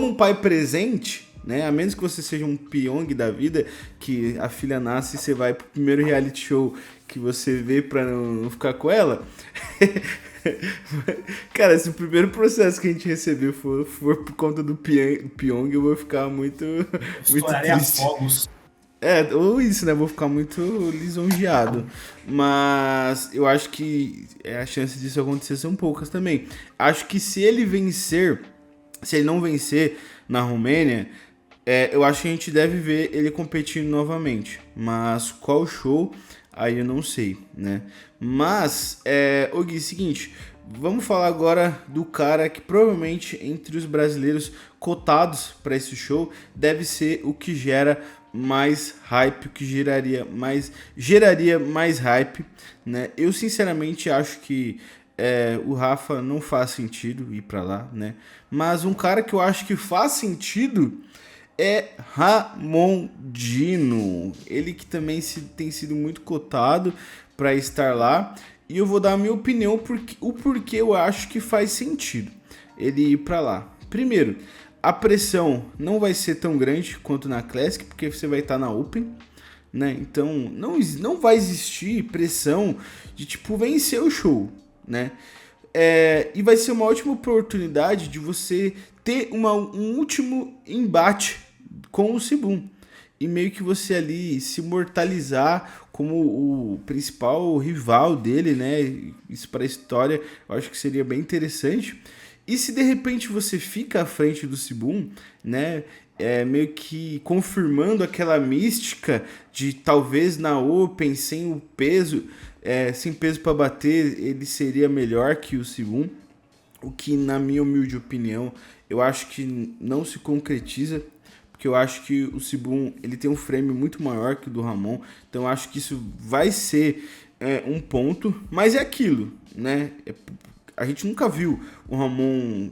um pai presente, né? A menos que você seja um Pyong da vida, que a filha nasce e você vai pro primeiro reality show que você vê pra não ficar com ela. Cara, se o primeiro processo que a gente recebeu for por conta do Pyong, eu vou ficar muito, muito Estouraria triste. fogos. É, ou isso, né? Vou ficar muito lisonjeado. Mas eu acho que a chance disso acontecer são poucas também. Acho que se ele não vencer na Romênia, eu acho que a gente deve ver ele competindo novamente. Mas qual show, aí eu não sei, né? Mas, ô Gui, seguinte, vamos falar agora do cara que provavelmente entre os brasileiros cotados para esse show deve ser o que gera mais hype, o que geraria mais hype, né? Eu sinceramente acho que o Rafa não faz sentido ir para lá, né? Mas um cara que eu acho que faz sentido é Ramondino. Ele que também tem sido muito cotado para estar lá. E eu vou dar a minha opinião o porquê eu acho que faz sentido ele ir para lá. Primeiro, a pressão não vai ser tão grande quanto na Classic, porque você vai estar na Open, né? Então não vai existir pressão de tipo vencer o show, né? E vai ser uma ótima oportunidade de você ter um último embate com o Sibum. E meio que você ali se imortalizar como o principal rival dele, né? Isso para a história eu acho que seria bem interessante. E se de repente você fica à frente do Sibum, né? Meio que confirmando aquela mística de talvez na Open sem o peso, sem peso para bater, ele seria melhor que o Sibum. O que, na minha humilde opinião, eu acho que não se concretiza, porque eu acho que o Sibum ele tem um frame muito maior que o do Ramon, então eu acho que isso vai ser um ponto, mas é aquilo, né? A gente nunca viu o Ramon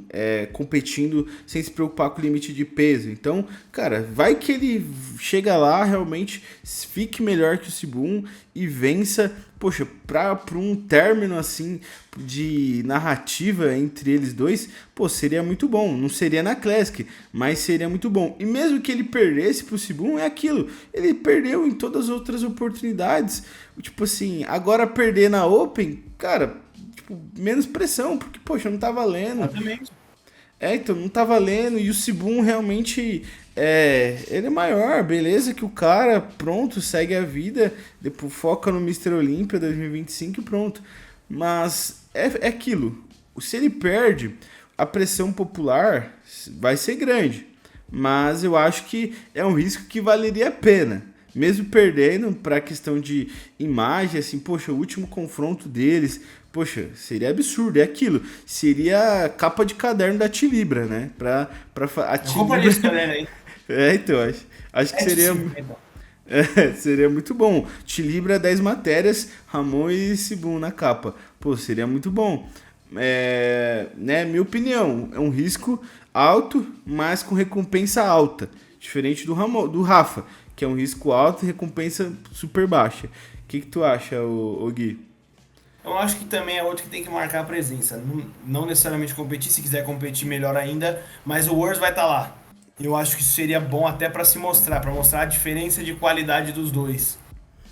competindo sem se preocupar com o limite de peso. Então, cara, vai que ele chega lá, realmente fique melhor que o Sibum e vença. Poxa, pra um término assim de narrativa entre eles dois, pô, seria muito bom. Não seria na Classic, mas seria muito bom. E mesmo que ele perdesse pro Sibum, é aquilo. Ele perdeu em todas as outras oportunidades. Tipo assim, agora perder na Open, cara, menos pressão, porque, poxa, não tá valendo. Exatamente. Então, não tá valendo, e o Sibum realmente, ele é maior, beleza que o cara, pronto, segue a vida, depois foca no Mr. Olympia 2025 e pronto. Mas é aquilo, se ele perde, a pressão popular vai ser grande, mas eu acho que é um risco que valeria a pena. Mesmo perdendo para questão de imagem, assim, poxa, o último confronto deles, poxa, seria absurdo, é aquilo. Seria capa de caderno da Tilibra, né? A Eu compraria esse Tilibra... caderno aí. Então, acho que seria... 7,50. Seria muito bom. Tilibra 10 matérias, Ramon e Sibum na capa. Pô, seria muito bom. Né, minha opinião, é um risco alto, mas com recompensa alta. Diferente do Rafa, que é um risco alto e recompensa super baixa. O que tu acha, ô Gui? Eu acho que também é outro que tem que marcar a presença. Não necessariamente competir, se quiser competir melhor ainda, mas o Worlds vai estar lá. Eu acho que isso seria bom até para se mostrar, para mostrar a diferença de qualidade dos dois.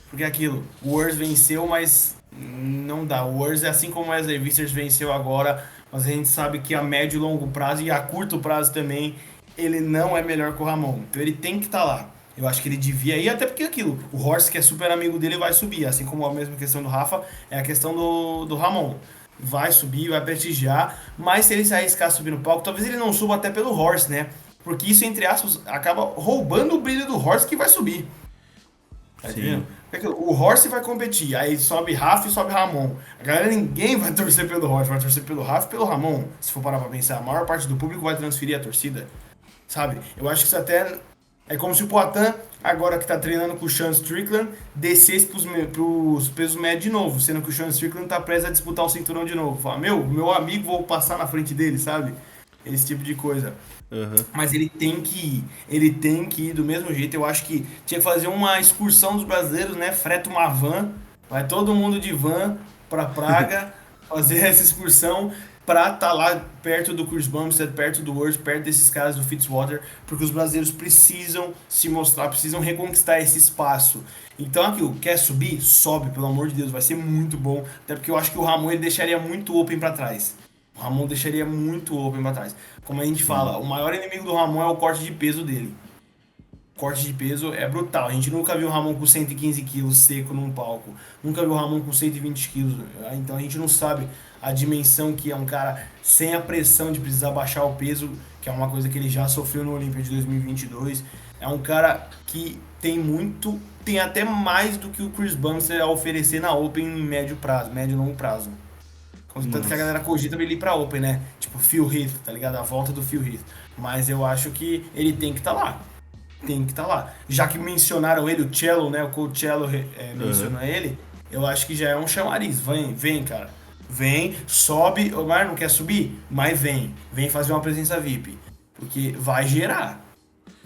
Porque é aquilo, o Worlds venceu, mas não dá. O Worlds é assim como o Wesley Vissers venceu agora, mas a gente sabe que a médio e longo prazo e a curto prazo também, ele não é melhor que o Ramon. Então ele tem que estar lá. Eu acho que ele devia ir, até porque é aquilo, o Horst, que é super amigo dele, vai subir. Assim como a mesma questão do Rafa, é a questão do Ramon. Vai subir, vai prestigiar, mas se ele se arriscar a subir no palco, talvez ele não suba até pelo Horst, né? Porque isso, entre aspas, acaba roubando o brilho do Horst que vai subir. Tá Sim. entendendo? Porque o Horst vai competir, aí sobe Rafa e sobe Ramon. A galera, ninguém vai torcer pelo Horst, vai torcer pelo Rafa e pelo Ramon. Se for parar pra pensar, a maior parte do público vai transferir a torcida. Sabe? Eu acho que isso até é como se o Poatan, agora que tá treinando com o Sean Strickland, descesse pros pesos médios de novo, sendo que o Sean Strickland tá prestes a disputar o cinturão de novo. Fala, meu amigo, vou passar na frente dele, sabe? Esse tipo de coisa. Uhum. Mas ele tem que ir do mesmo jeito. Eu acho que tinha que fazer uma excursão dos brasileiros, né? Freta uma van, vai todo mundo de van pra Praga fazer essa excursão. pra estar lá perto do Chris Bumstead, perto do Wurz, perto desses caras do Fitzwater, porque os brasileiros precisam se mostrar, precisam reconquistar esse espaço. Então aquilo, quer subir? Sobe, pelo amor de Deus, vai ser muito bom. Até porque eu acho que o Ramon ele deixaria muito open pra trás. O Ramon deixaria muito open pra trás. Como a gente Sim. fala, o maior inimigo do Ramon é o corte de peso dele. Corte de peso é brutal. A gente nunca viu o Ramon com 115 quilos seco num palco. Nunca viu o Ramon com 120 quilos. Então a gente não sabe a dimensão que é um cara sem a pressão de precisar baixar o peso, que é uma coisa que ele já sofreu no Olímpia de 2022. É um cara que tem muito, tem até mais do que o Chris Bumstead a oferecer na Open em médio prazo, médio e longo prazo. Tanto que a Nossa. galera cogita ele ir pra Open, né? Tipo, Phil Heath, tá ligado? A volta do Phil Heath. Mas eu acho que ele tem que estar lá. Tem que estar lá. Já que mencionaram ele, o Cello, né? O Coach Cello Aham. mencionou ele, eu acho que já é um chamariz. Vem, vem, cara. Vem, sobe. O Mar não quer subir? Mas vem. Vem fazer uma presença VIP. Porque vai gerar.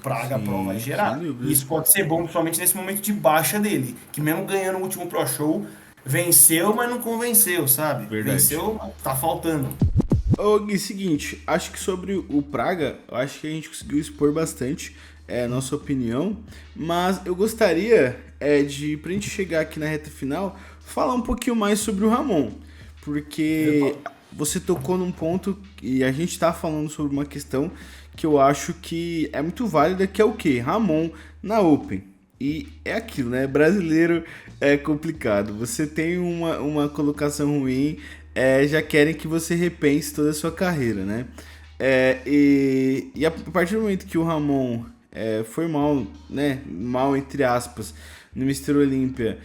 Praga Pro vai Sim, sem gerar. E dúvidas. isso pode ser bom, principalmente nesse momento de baixa dele. Que mesmo ganhando o último Pro Show, venceu, mas não convenceu, sabe? Verdade. Venceu, mas tá faltando. Ô, Gui, seguinte, acho que sobre o Praga, eu acho que a gente conseguiu expor bastante nossa opinião, mas eu gostaria pra gente chegar aqui na reta final, falar um pouquinho mais sobre o Ramon, porque você tocou num ponto e a gente tá falando sobre uma questão que eu acho que é muito válida, que é o quê? Ramon na Open. E é aquilo, né? Brasileiro é complicado. Você tem uma colocação ruim, já querem que você repense toda a sua carreira, né? E a partir do momento que o Ramon foi mal, né? Mal entre aspas, no Mister Olímpia,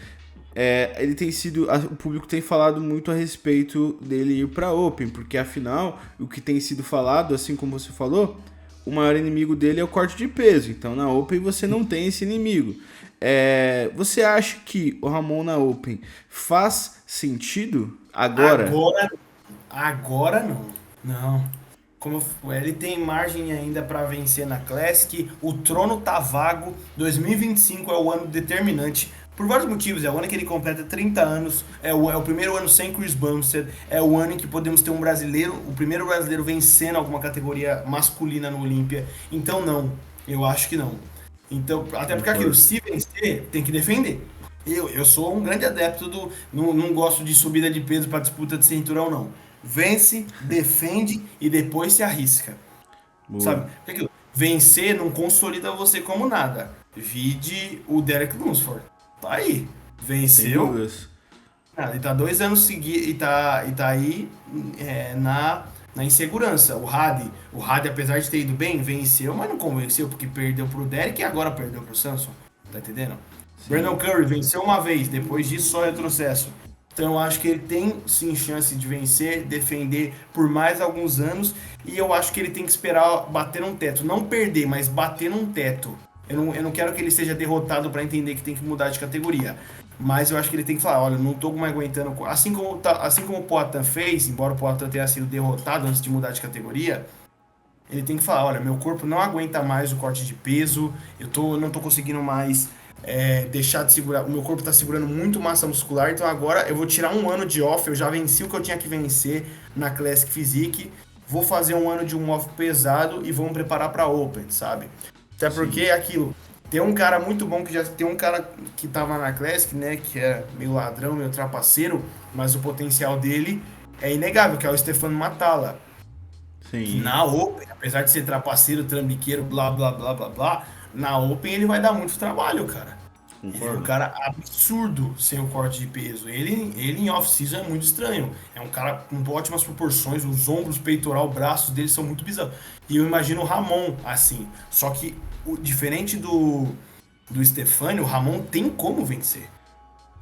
ele tem sido. O público tem falado muito a respeito dele ir pra Open, porque afinal, o que tem sido falado, assim como você falou, o maior inimigo dele é o corte de peso. Então na Open você não tem esse inimigo. Você acha que o Ramon na Open faz sentido agora? Agora, agora não. Não. Ele tem margem ainda para vencer na Classic. O trono tá vago. 2025 é o ano determinante. Por vários motivos. É o ano que ele completa 30 anos. É o primeiro ano sem Chris Bumstead. É o ano em que podemos ter um brasileiro, o primeiro brasileiro vencendo alguma categoria masculina no Olímpia. Então não. Eu acho que não. Então, até porque aquilo, Concordo. se vencer, tem que defender. Eu sou um grande adepto do. Não, não gosto de subida de peso para disputa de cinturão, não. Vence, defende e depois se arrisca. Boa. Sabe? Porque aquilo, vencer não consolida você como nada. Vide o Derek Lunsford. Tá aí. Sem Venceu. dúvidas. Ele tá 2 anos seguidos e tá aí na insegurança. O Hadi, apesar de ter ido bem, venceu, mas não convenceu porque perdeu pro Derek e agora perdeu pro Samson. Tá entendendo? Brandon Sim. Curry venceu uma vez, depois disso só retrocesso. Então eu acho que ele tem sim chance de vencer, defender por mais alguns anos. E eu acho que ele tem que esperar bater um teto. Não perder, mas bater num teto. Eu não quero que ele seja derrotado para entender que tem que mudar de categoria. Mas eu acho que ele tem que falar, olha, não tô mais aguentando. Assim como o Poatan fez, embora o Poatan tenha sido derrotado antes de mudar de categoria, ele tem que falar, olha, meu corpo não aguenta mais o corte de peso, não tô conseguindo mais deixar de segurar, o meu corpo tá segurando muito massa muscular, então agora eu vou tirar um ano de off, eu já venci o que eu tinha que vencer na Classic Physique, vou fazer um ano de um off pesado e vou me preparar pra Open, sabe? Até porque Sim. é aquilo, tem um cara muito bom que já tem um cara que tava na Classic, né, que é meio ladrão, meio trapaceiro, mas o potencial dele é inegável, que é o Stefano Matala que Sim. na Open, apesar de ser trapaceiro, trambiqueiro, blá blá blá blá blá, na Open ele vai dar muito trabalho, cara. Ele é um Concordo. cara absurdo sem o corte de peso. Ele em off-season é muito estranho. É um cara com ótimas proporções, os ombros, peitoral, braços dele são muito bizarros. E eu imagino o Ramon assim. Só que, diferente do Stefani, o Ramon tem como vencer.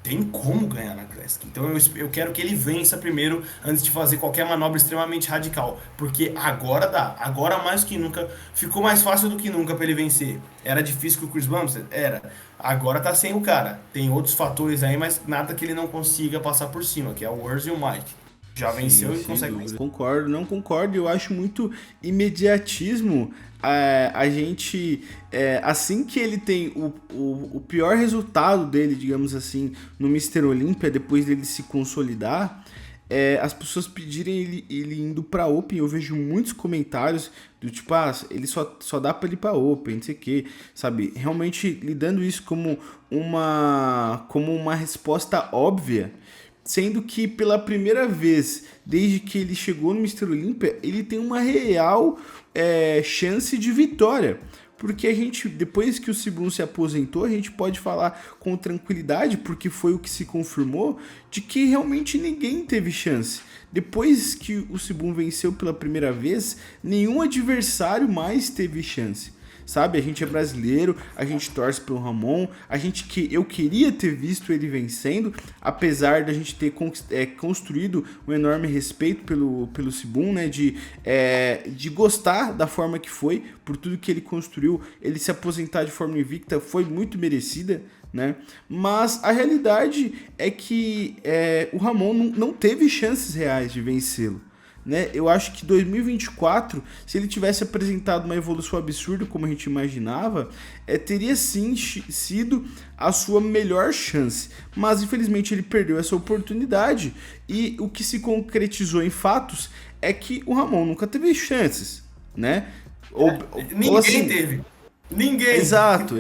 Tem como ganhar na Classic. Então eu quero que ele vença primeiro antes de fazer qualquer manobra extremamente radical. Porque agora dá. Agora mais que nunca. Ficou mais fácil do que nunca pra ele vencer. Era difícil com o Chris Bumstead? Era. Agora tá sem o cara. Tem outros fatores aí, mas nada que ele não consiga passar por cima, que é o Wurz e o Mike. Já Sim, venceu e sem consegue dúvida. vencer. Concordo, não concordo. Eu acho muito imediatismo a gente. Assim que ele tem o pior resultado dele, digamos assim, no Mister Olímpia, depois dele se consolidar. as pessoas pedirem ele indo pra Open. Eu vejo muitos comentários do tipo, ele só dá pra ele ir pra Open, não sei o que, sabe? Realmente lidando isso como uma resposta óbvia, sendo que pela primeira vez, desde que ele chegou no Mister Olímpia, ele tem uma real chance de vitória. Porque a gente, depois que o Sibum se aposentou, a gente pode falar com tranquilidade, porque foi o que se confirmou, de que realmente ninguém teve chance. Depois que o Sibum venceu pela primeira vez, nenhum adversário mais teve chance. Sabe, a gente é brasileiro, a gente torce pelo Ramon, eu queria ter visto ele vencendo, apesar da gente ter construído um enorme respeito pelo Sibum, né, de gostar da forma que foi, por tudo que ele construiu. Ele se aposentar de forma invicta foi muito merecida, né? Mas a realidade é que o Ramon não teve chances reais de vencê-lo. Né? Eu acho que 2024, se ele tivesse apresentado uma evolução absurda como a gente imaginava, teria sim sido a sua melhor chance. Mas infelizmente ele perdeu essa oportunidade, e o que se concretizou em fatos é que o Ramon nunca teve chances, né? Ninguém assim, teve. Ninguém. Exato.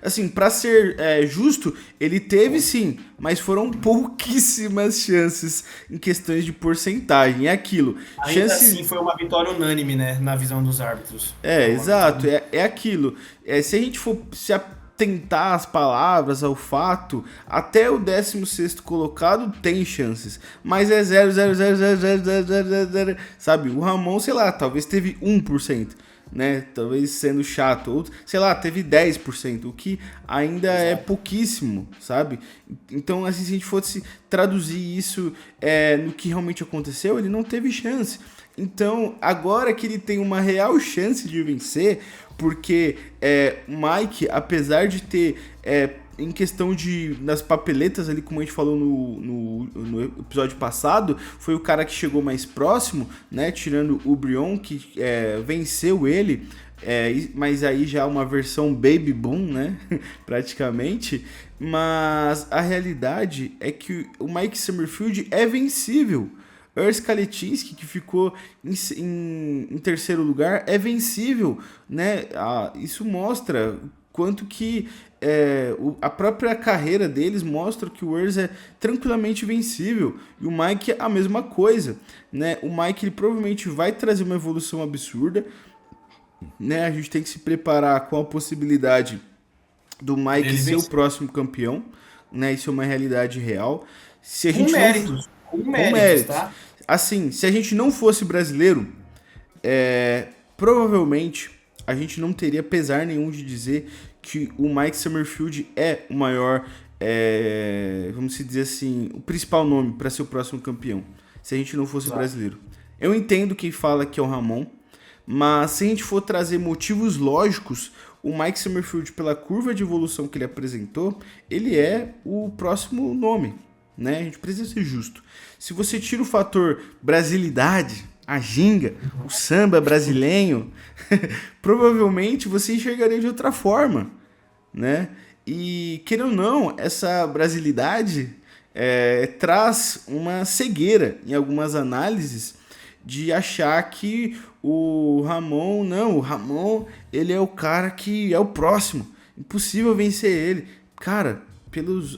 Assim, pra ser justo, ele teve sim, mas foram pouquíssimas chances em questões de porcentagem. É aquilo. Ainda assim, foi uma vitória unânime, né? Na visão dos árbitros. Exato. É aquilo. Se a gente for se atentar às palavras, ao fato, até o 16º colocado tem chances. Mas é 0,0000000, sabe? O Ramon, sei lá, talvez teve 1%. Né, talvez sendo chato, ou sei lá, teve 10%, o que ainda é pouquíssimo, sabe? Então, assim, se a gente fosse traduzir isso no que realmente aconteceu, ele não teve chance. Então, agora que ele tem uma real chance de vencer, porque o Mike, apesar de ter em questão nas papeletas ali, como a gente falou no episódio passado, foi o cara que chegou mais próximo, né? Tirando o Brion, que venceu ele, mas aí já uma versão Baby Boom, né? Praticamente. Mas a realidade é que o Mike Summerfield é vencível. Urs Kaletinski, que ficou em terceiro lugar, é vencível, né? Isso mostra quanto que a própria carreira deles mostra que o Urs é tranquilamente vencível, e o Mike a mesma coisa, né? O Mike ele provavelmente vai trazer uma evolução absurda, né? A gente tem que se preparar com a possibilidade do Mike ser o próximo campeão, né? Isso é uma realidade real. Se a gente com méritos, tá? Assim, se a gente não fosse brasileiro, provavelmente a gente não teria pesar nenhum de dizer que o Mike Summerfield é o maior, vamos dizer assim, o principal nome para ser o próximo campeão, se a gente não fosse brasileiro. Eu entendo quem fala que é o Ramon, mas se a gente for trazer motivos lógicos, o Mike Summerfield, pela curva de evolução que ele apresentou, ele é o próximo nome, né? A gente precisa ser justo. Se você tira o fator brasilidade, a ginga, o samba brasileiro, provavelmente você enxergaria de outra forma, né? E, querendo ou não, essa brasilidade traz uma cegueira em algumas análises de achar que o Ramon, ele é o cara que é o próximo, impossível vencer ele. Cara,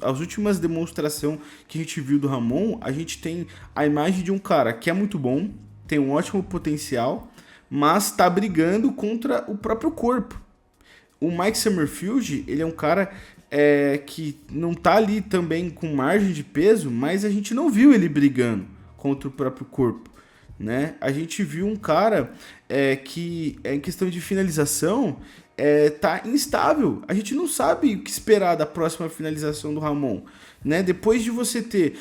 as últimas demonstrações que a gente viu do Ramon, a gente tem a imagem de um cara que é muito bom, tem um ótimo potencial, mas está brigando contra o próprio corpo. O Mike Summerfield, ele é um cara que não tá ali também com margem de peso, mas a gente não viu ele brigando contra o próprio corpo, né? A gente viu um cara que, em questão de finalização, tá instável. A gente não sabe o que esperar da próxima finalização do Ramon, né? Depois de você ter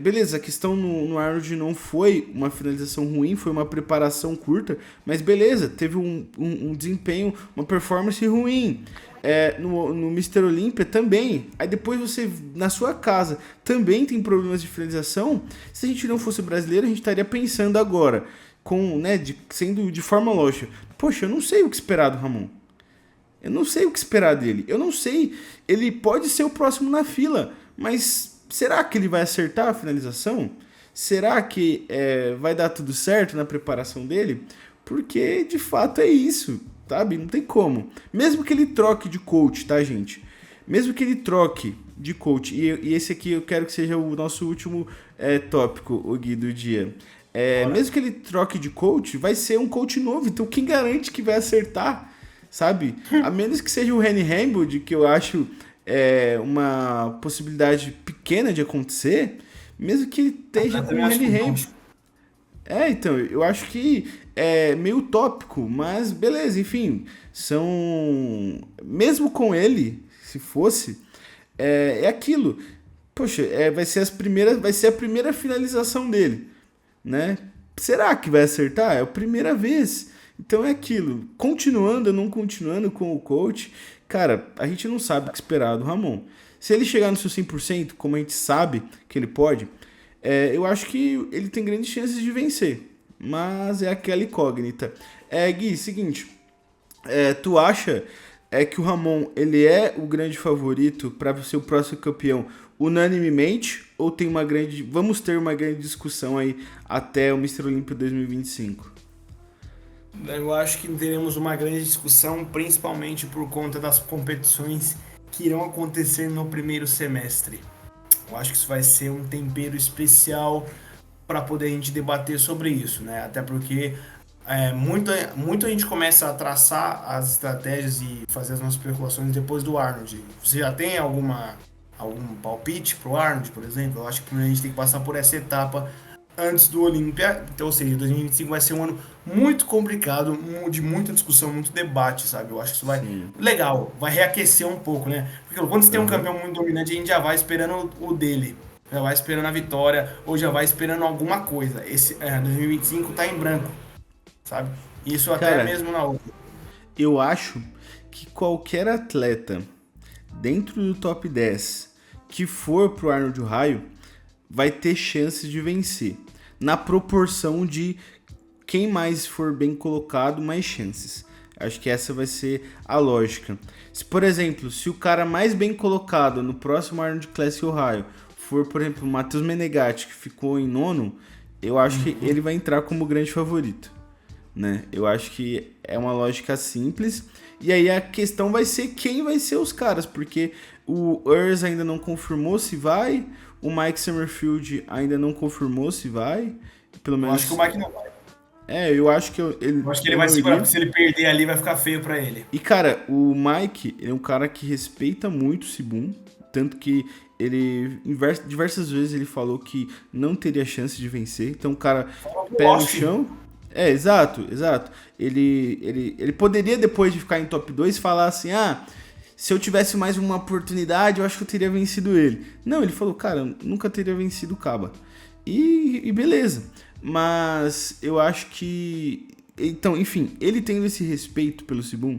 beleza, a questão no Arnold não foi uma finalização ruim, foi uma preparação curta, mas beleza, teve um desempenho, uma performance ruim. No Mister Olímpia também. Aí depois você, na sua casa, também tem problemas de finalização. Se a gente não fosse brasileiro, a gente estaria pensando agora, sendo de forma lógica. Poxa, eu não sei o que esperar do Ramon. Eu não sei o que esperar dele. Eu não sei. Ele pode ser o próximo na fila, mas será que ele vai acertar a finalização? Será que vai dar tudo certo na preparação dele? Porque de fato é isso, sabe? Não tem como. Mesmo que ele troque de coach, tá, gente? Mesmo que ele troque de coach, e esse aqui eu quero que seja o nosso último tópico, o Gui, do dia. Mesmo que ele troque de coach, vai ser um coach novo, então quem garante que vai acertar, sabe? A menos que seja o Randy Hamilton, que eu acho uma possibilidade pequena de acontecer, mesmo que esteja com o Randy Hamilton. Então, eu acho que é meio utópico, mas beleza, enfim, são... Mesmo com ele, se fosse, é aquilo. Poxa, vai ser a primeira finalização dele, né? Será que vai acertar? É a primeira vez. Então é aquilo. Continuando ou não continuando com o coach, cara, a gente não sabe o que esperar do Ramon. Se ele chegar no seu 100%, como a gente sabe que ele pode, eu acho que ele tem grandes chances de vencer. Mas é aquela incógnita. Gui, seguinte. Tu acha que o Ramon ele é o grande favorito para ser o próximo campeão unanimemente? Ou vamos ter uma grande discussão aí até o Mr. Olympia 2025? Eu acho que teremos uma grande discussão, principalmente por conta das competições que irão acontecer no primeiro semestre. Eu acho que isso vai ser um tempero especial para poder a gente debater sobre isso, né? Até porque muito a gente começa a traçar as estratégias e fazer as nossas especulações depois do Arnold. Você já tem algum palpite pro Arnold, por exemplo? Eu acho que primeiro a gente tem que passar por essa etapa antes do Olímpia. Então, ou seja, 2025 vai ser um ano muito complicado, de muita discussão, muito debate, sabe? Eu acho que isso vai... Sim. Legal, vai reaquecer um pouco, né? Porque quando você tem um campeão muito dominante, a gente já vai esperando o dele. Já vai esperando a vitória, ou já vai esperando alguma coisa. 2025 tá em branco, sabe? Isso até Cara, mesmo na outra. eu acho que qualquer atleta dentro do top 10 que for pro Arnold Raio vai ter chances de vencer. Na proporção de quem mais for bem colocado, mais chances. Acho que essa vai ser a lógica. Se, por exemplo, se o cara mais bem colocado no próximo Arnold Classic Ohio for, por exemplo, o Matheus Menegatti, que ficou em nono, eu acho que ele vai entrar como grande favorito, né? Eu acho que é uma lógica simples. E aí a questão vai ser quem vai ser os caras, porque o Urs ainda não confirmou se vai, o Mike Summerfield ainda não confirmou se vai, pelo menos... Eu acho que o Mike não vai. Eu acho que ele vai segurar, porque se ele perder ali vai ficar feio pra ele. E cara, o Mike é um cara que respeita muito o Sibum, tanto que ele diversas vezes ele falou que não teria chance de vencer. Então o cara pé no chão. Exato. Ele poderia, depois de ficar em top 2, falar assim: se eu tivesse mais uma oportunidade, eu acho que eu teria vencido ele. Não, ele falou, cara, eu nunca teria vencido o Kaba. E beleza. Mas eu acho que... Então, enfim, ele tendo esse respeito pelo Sibum,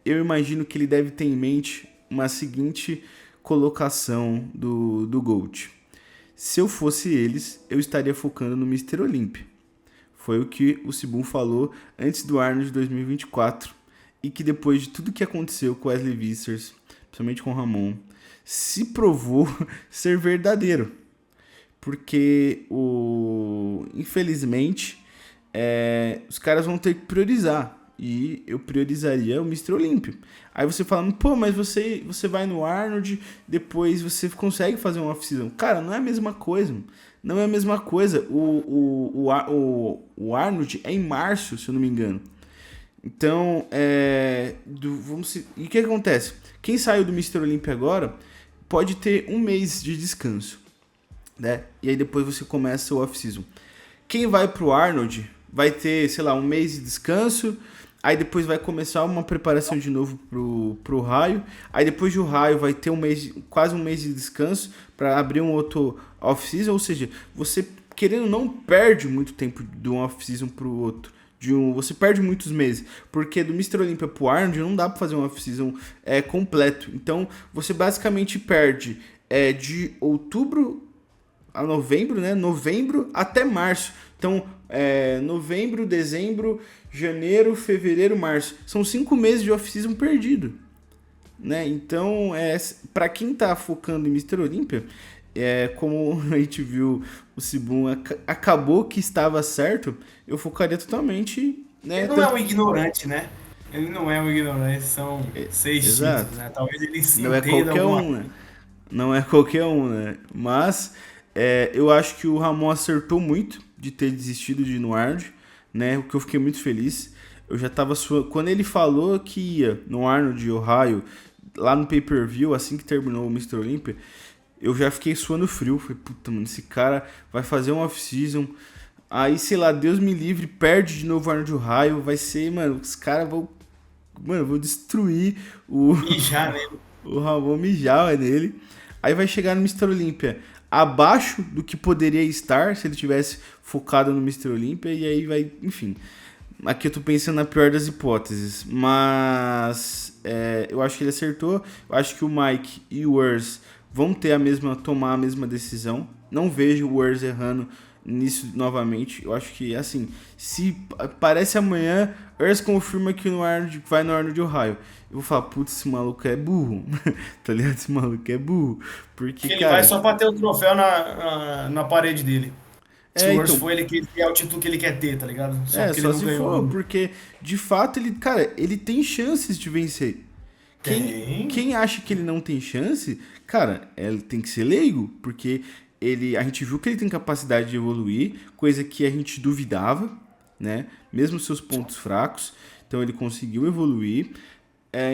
eu imagino que ele deve ter em mente uma seguinte colocação do GOAT. Se eu fosse eles, eu estaria focando no Mr. Olympia. Foi o que o Sibum falou antes do Arnold de 2024. E que depois de tudo que aconteceu com Wesley Vissers, principalmente com o Ramon, se provou ser verdadeiro. Porque, infelizmente, os caras vão ter que priorizar. E eu priorizaria o Mr. Olympia. Aí você fala, pô, mas você vai no Arnold, depois você consegue fazer uma off-season. Cara, não é a mesma coisa. Não é a mesma coisa. O Arnold é em março, se eu não me engano. Então, e o que acontece? Quem saiu do Mr. Olympia agora pode ter um mês de descanso, né? E aí depois você começa o off-season. Quem vai pro Arnold vai ter, sei lá, um mês de descanso, aí depois vai começar uma preparação de novo pro raio, aí depois do raio vai ter quase um mês de descanso para abrir um outro off-season, ou seja, você querendo não perde muito tempo de um off-season pro outro. Você perde muitos meses, porque do Mr. Olympia pro Arnold não dá para fazer um off-season completo. Então você basicamente perde de outubro a novembro, né? Novembro até março. Então, novembro, dezembro, janeiro, fevereiro, março. São 5 meses de off-season perdido, né? Então, para quem tá focando em Mr. Olympia, Como a gente viu, o Sibum acabou que estava certo, eu focaria totalmente, né? Ele não é Tanto, um ignorante, né? Ele não é um ignorante, são é, 6 títulos, exato. né? Talvez ele se Não é entenda qualquer alguma um, né? coisa. Não é qualquer um, né? Mas eu acho que o Ramon acertou muito de ter desistido de Noard, né? O que eu fiquei muito feliz. Eu já tava quando ele falou que ia no Arnold de Ohio, lá no pay-per-view, assim que terminou o Mr. Olympia, eu já fiquei suando frio. Falei, puta, mano, esse cara vai fazer um off-season. Aí, sei lá, Deus me livre, perde de novo o Arnold de Ohio. Vai ser, mano, os caras vão. Mano, vou destruir o, Mijar nele. o Ramon mijar nele. Aí vai chegar no Mr. Olympia abaixo do que poderia estar se ele tivesse focado no Mr. Olympia. E aí vai, enfim. Aqui eu tô pensando na pior das hipóteses. Mas eu acho que ele acertou. Eu acho que o Mike e o Urs vão tomar a mesma decisão. Não vejo o Urs errando nisso novamente. Eu acho que, assim, se parece amanhã, Urs confirma que vai no Arnold de Ohio. Eu vou falar, putz, esse maluco é burro. Tá ligado? Esse maluco é burro. Porque, Que ele vai cara, só pra ter o troféu na parede dele. Se o Urso então, for, ele quer o título que ele quer ter, tá ligado? Só porque ele só não se ganhou for, ainda. porque de fato ele, cara, ele tem chances de vencer. Tem. Quem acha que ele não tem chance, cara, ele tem que ser leigo, porque a gente viu que ele tem capacidade de evoluir, coisa que a gente duvidava, né? Mesmo seus pontos fracos, então ele conseguiu evoluir.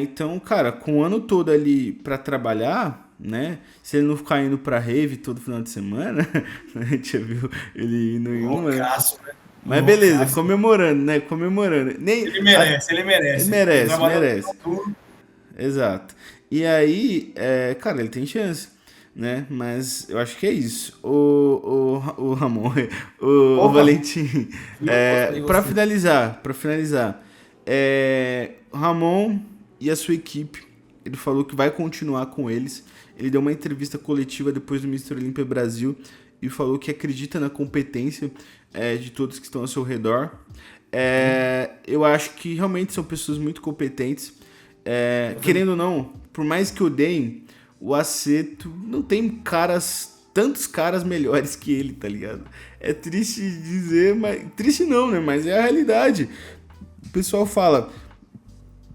Então, cara, com o ano todo ali pra trabalhar, né? Se ele não ficar indo pra rave todo final de semana, a gente já viu ele indo em uma, né? Loucaço, né? Mas beleza, Loucaço. comemorando, né? Comemorando. Nem, Ele merece, ele ele merece. Ele merece, trabalhou merece. tudo. Exato. E aí, cara, ele tem chance, né? Mas eu acho que é isso. O Ramon, o Opa, Valentim. gostei, gostei. Para finalizar, o Ramon e a sua equipe, ele falou que vai continuar com eles. Ele deu uma entrevista coletiva depois do Mr. Olympia Brasil e falou que acredita na competência de todos que estão ao seu redor. Eu acho que realmente são pessoas muito competentes. Eu também. Querendo ou não, por mais que odeiem, o Aceto não tem tantos caras melhores que ele, tá ligado? É triste dizer, mas. Triste não, né? Mas é a realidade. O pessoal fala,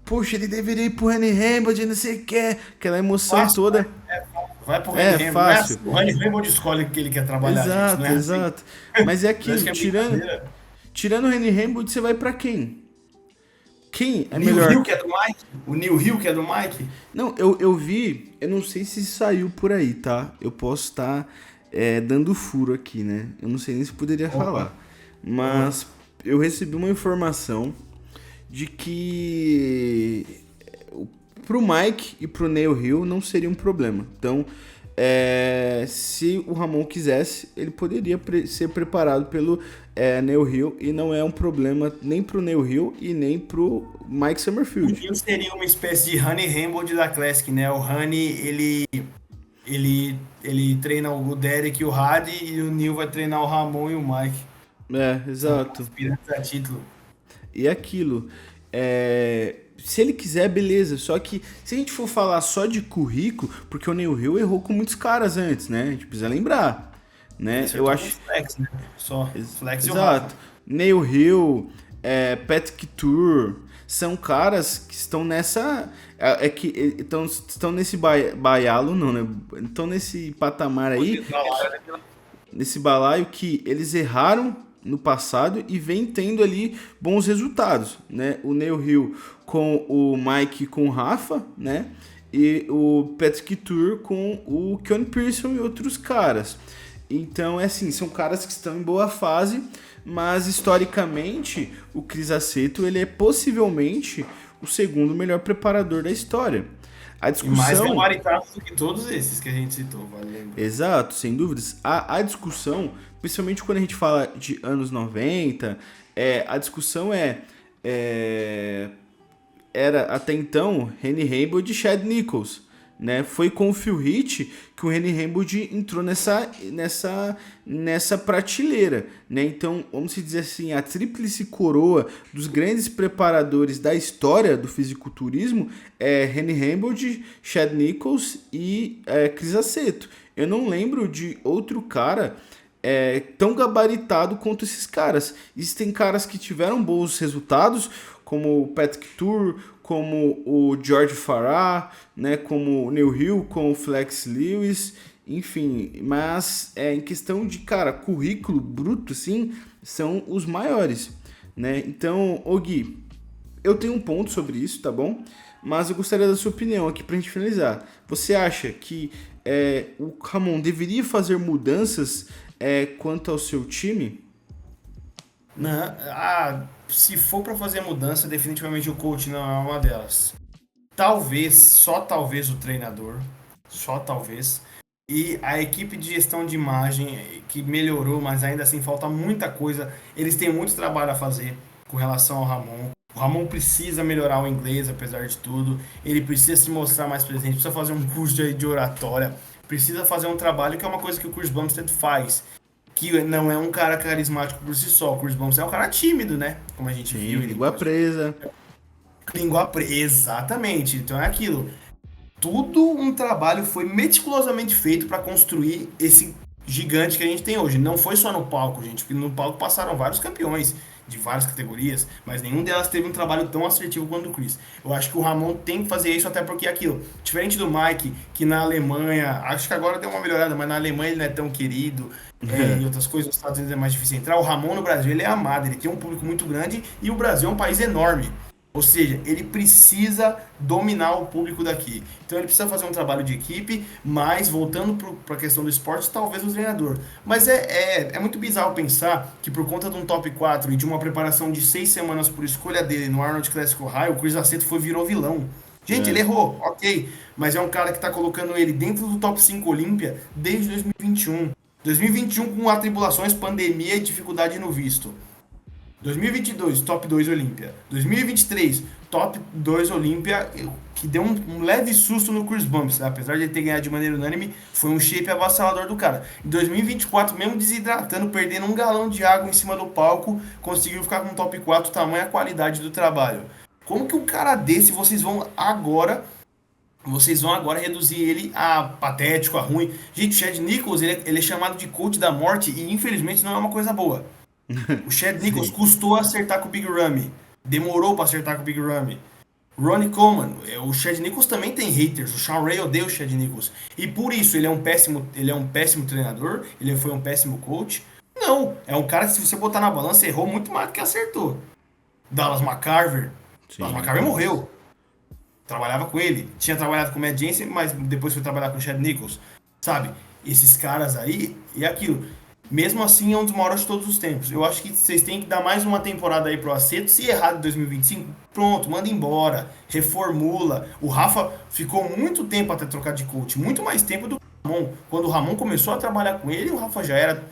poxa, ele deveria ir pro Rani Rambod, não sei o que, aquela emoção Fácil, toda. vai pro Rani É, Remo. Não é assim, fácil. o Rani Remo escolhe o que ele quer trabalhar, gente. Não Exato, é assim. exato. Mas é Parece aquilo, que é tirando, brincadeira. tirando o Rani Rambod, você vai pra quem? Quem é Neil melhor? Hill, que é do Mike. O Neil Hill, que é do Mike. Não, eu vi, eu não sei se saiu por aí, tá? Eu posso estar dando furo aqui, né? Eu não sei nem se poderia Opa, falar. boa. Mas eu recebi uma informação de que pro Mike e pro Neil Hill não seria um problema. Então, se o Ramon quisesse, ele poderia ser preparado pelo Neil Hill e não é um problema nem pro Neil Hill e nem pro Mike O Summerfield. Neil seria uma espécie de Honey Rambo da Classic, né? O Honey, ele treina o Derek e o Hardy e o Neil vai treinar o Ramon e o Mike. São Exato. aspirantes a título. E aquilo. Se ele quiser, beleza. Só que se a gente for falar só de currículo, porque o Neil Hill errou com muitos caras antes, né? A gente precisa lembrar, Ele né? Eu acertou com o acho. Flex, né? Só. Flex e o Rafa. Exato. Neil Hill, Pat Couture, são caras que estão nessa. Que estão nesse baialo, não, né? Estão nesse patamar aí, nesse balaio que eles erraram no passado e vem tendo ali bons resultados, né? O Neil Hill com o Mike com o Rafa, né? E o Patrick Tour com o Keon Pearson e outros caras. Então, assim, são caras que estão em boa fase, mas historicamente o Chris Aceto, ele é possivelmente o segundo melhor preparador da história. A E mais discussão. gabaritados do que todos esses que a gente citou, vale lembrar. Exato, sem dúvidas. A discussão, principalmente quando a gente fala de anos 90, a discussão era até então Henry Rainbow de Chad Nichols, né? Foi com o Phil Heath que o Randy Hambleton entrou nessa prateleira, né? Então, vamos dizer assim, a tríplice coroa dos grandes preparadores da história do fisiculturismo é Randy Hambleton, Chad Nichols e Chris Aceto. Eu não lembro de outro cara tão gabaritado quanto esses caras. Existem caras que tiveram bons resultados, como o Patrick Tuor, como o George Farah, né, como o Neil Hill, como o Flex Lewis, enfim, mas em questão de, cara, currículo bruto, assim, são os maiores, né? Então, ô Gui, eu tenho um ponto sobre isso, tá bom? Mas eu gostaria da sua opinião aqui pra gente finalizar. Você acha que o Ramon deveria fazer mudanças quanto ao seu time? Não, se for para fazer mudança, definitivamente o coach não é uma delas. Talvez, só talvez o treinador, só talvez. E a equipe de gestão de imagem que melhorou, mas ainda assim falta muita coisa. Eles têm muito trabalho a fazer com relação ao Ramon. O Ramon precisa melhorar o inglês, apesar de tudo. Ele precisa se mostrar mais presente, precisa fazer um curso de oratória, precisa fazer um trabalho que é uma coisa que o Chris Bumstead faz. Que não é um cara carismático por si só. O Chris Bumstead é um cara tímido, né? Como a gente Sim, viu. língua presa. Língua presa, exatamente. Então é aquilo. Tudo um trabalho foi meticulosamente feito para construir esse gigante que a gente tem hoje. Não foi só no palco, gente, porque no palco passaram vários campeões de várias categorias, mas nenhum delas teve um trabalho tão assertivo quanto o Chris. Eu acho que o Ramon tem que fazer isso, até porque é aquilo, diferente do Mike, que na Alemanha, acho que agora deu uma melhorada, mas na Alemanha ele não é tão querido, e outras coisas, nos Estados Unidos é mais difícil entrar. O Ramon no Brasil ele é amado, ele tem um público muito grande e o Brasil é um país enorme. Ou seja, ele precisa dominar o público daqui. Então ele precisa fazer um trabalho de equipe, mas voltando para a questão do esporte, talvez o treinador. Mas é muito bizarro pensar que por conta de um top 4 e de uma preparação de 6 semanas por escolha dele no Arnold Classic Ohio, o Chris Aceto virou vilão. Gente, ele errou, ok. Mas é um cara que está colocando ele dentro do top 5 Olímpia desde 2021. 2021 com atribulações, pandemia e dificuldade no visto. 2022, top 2 Olímpia. 2023, top 2 Olímpia, que deu um leve susto no Chris Bumps, apesar de ele ter ganhado de maneira unânime, foi um shape avassalador do cara. Em 2024, mesmo desidratando, perdendo um galão de água em cima do palco, conseguiu ficar com top 4, tamanha qualidade do trabalho. Como que um cara desse, vocês vão agora reduzir ele a patético, a ruim? Gente, o Chad Nichols, ele é chamado de coach da morte e infelizmente não é uma coisa boa. O Chad Nichols Sim. custou acertar com o Big Ramy. Demorou pra acertar com o Big Ramy. Ronnie Coleman, o Chad Nichols também tem haters. O Sean Ray odeia o Chad Nichols. E por isso ele é um péssimo treinador, ele foi um péssimo coach. Não, é um cara que se você botar na balança errou muito mais do que acertou. Dallas McCarver. Dallas Sim. McCarver morreu. Trabalhava com ele. Tinha trabalhado com o Matt Jensen, mas depois foi trabalhar com o Chad Nichols. Sabe? Esses caras aí, e aquilo. Mesmo assim, é um dos maiores de todos os tempos. Eu acho que vocês têm que dar mais uma temporada aí pro Aceto. Se errar em 2025, pronto, manda embora. Reformula. O Rafa ficou muito tempo até trocar de coach. Muito mais tempo do que o Ramon. Quando o Ramon começou a trabalhar com ele, o Rafa já era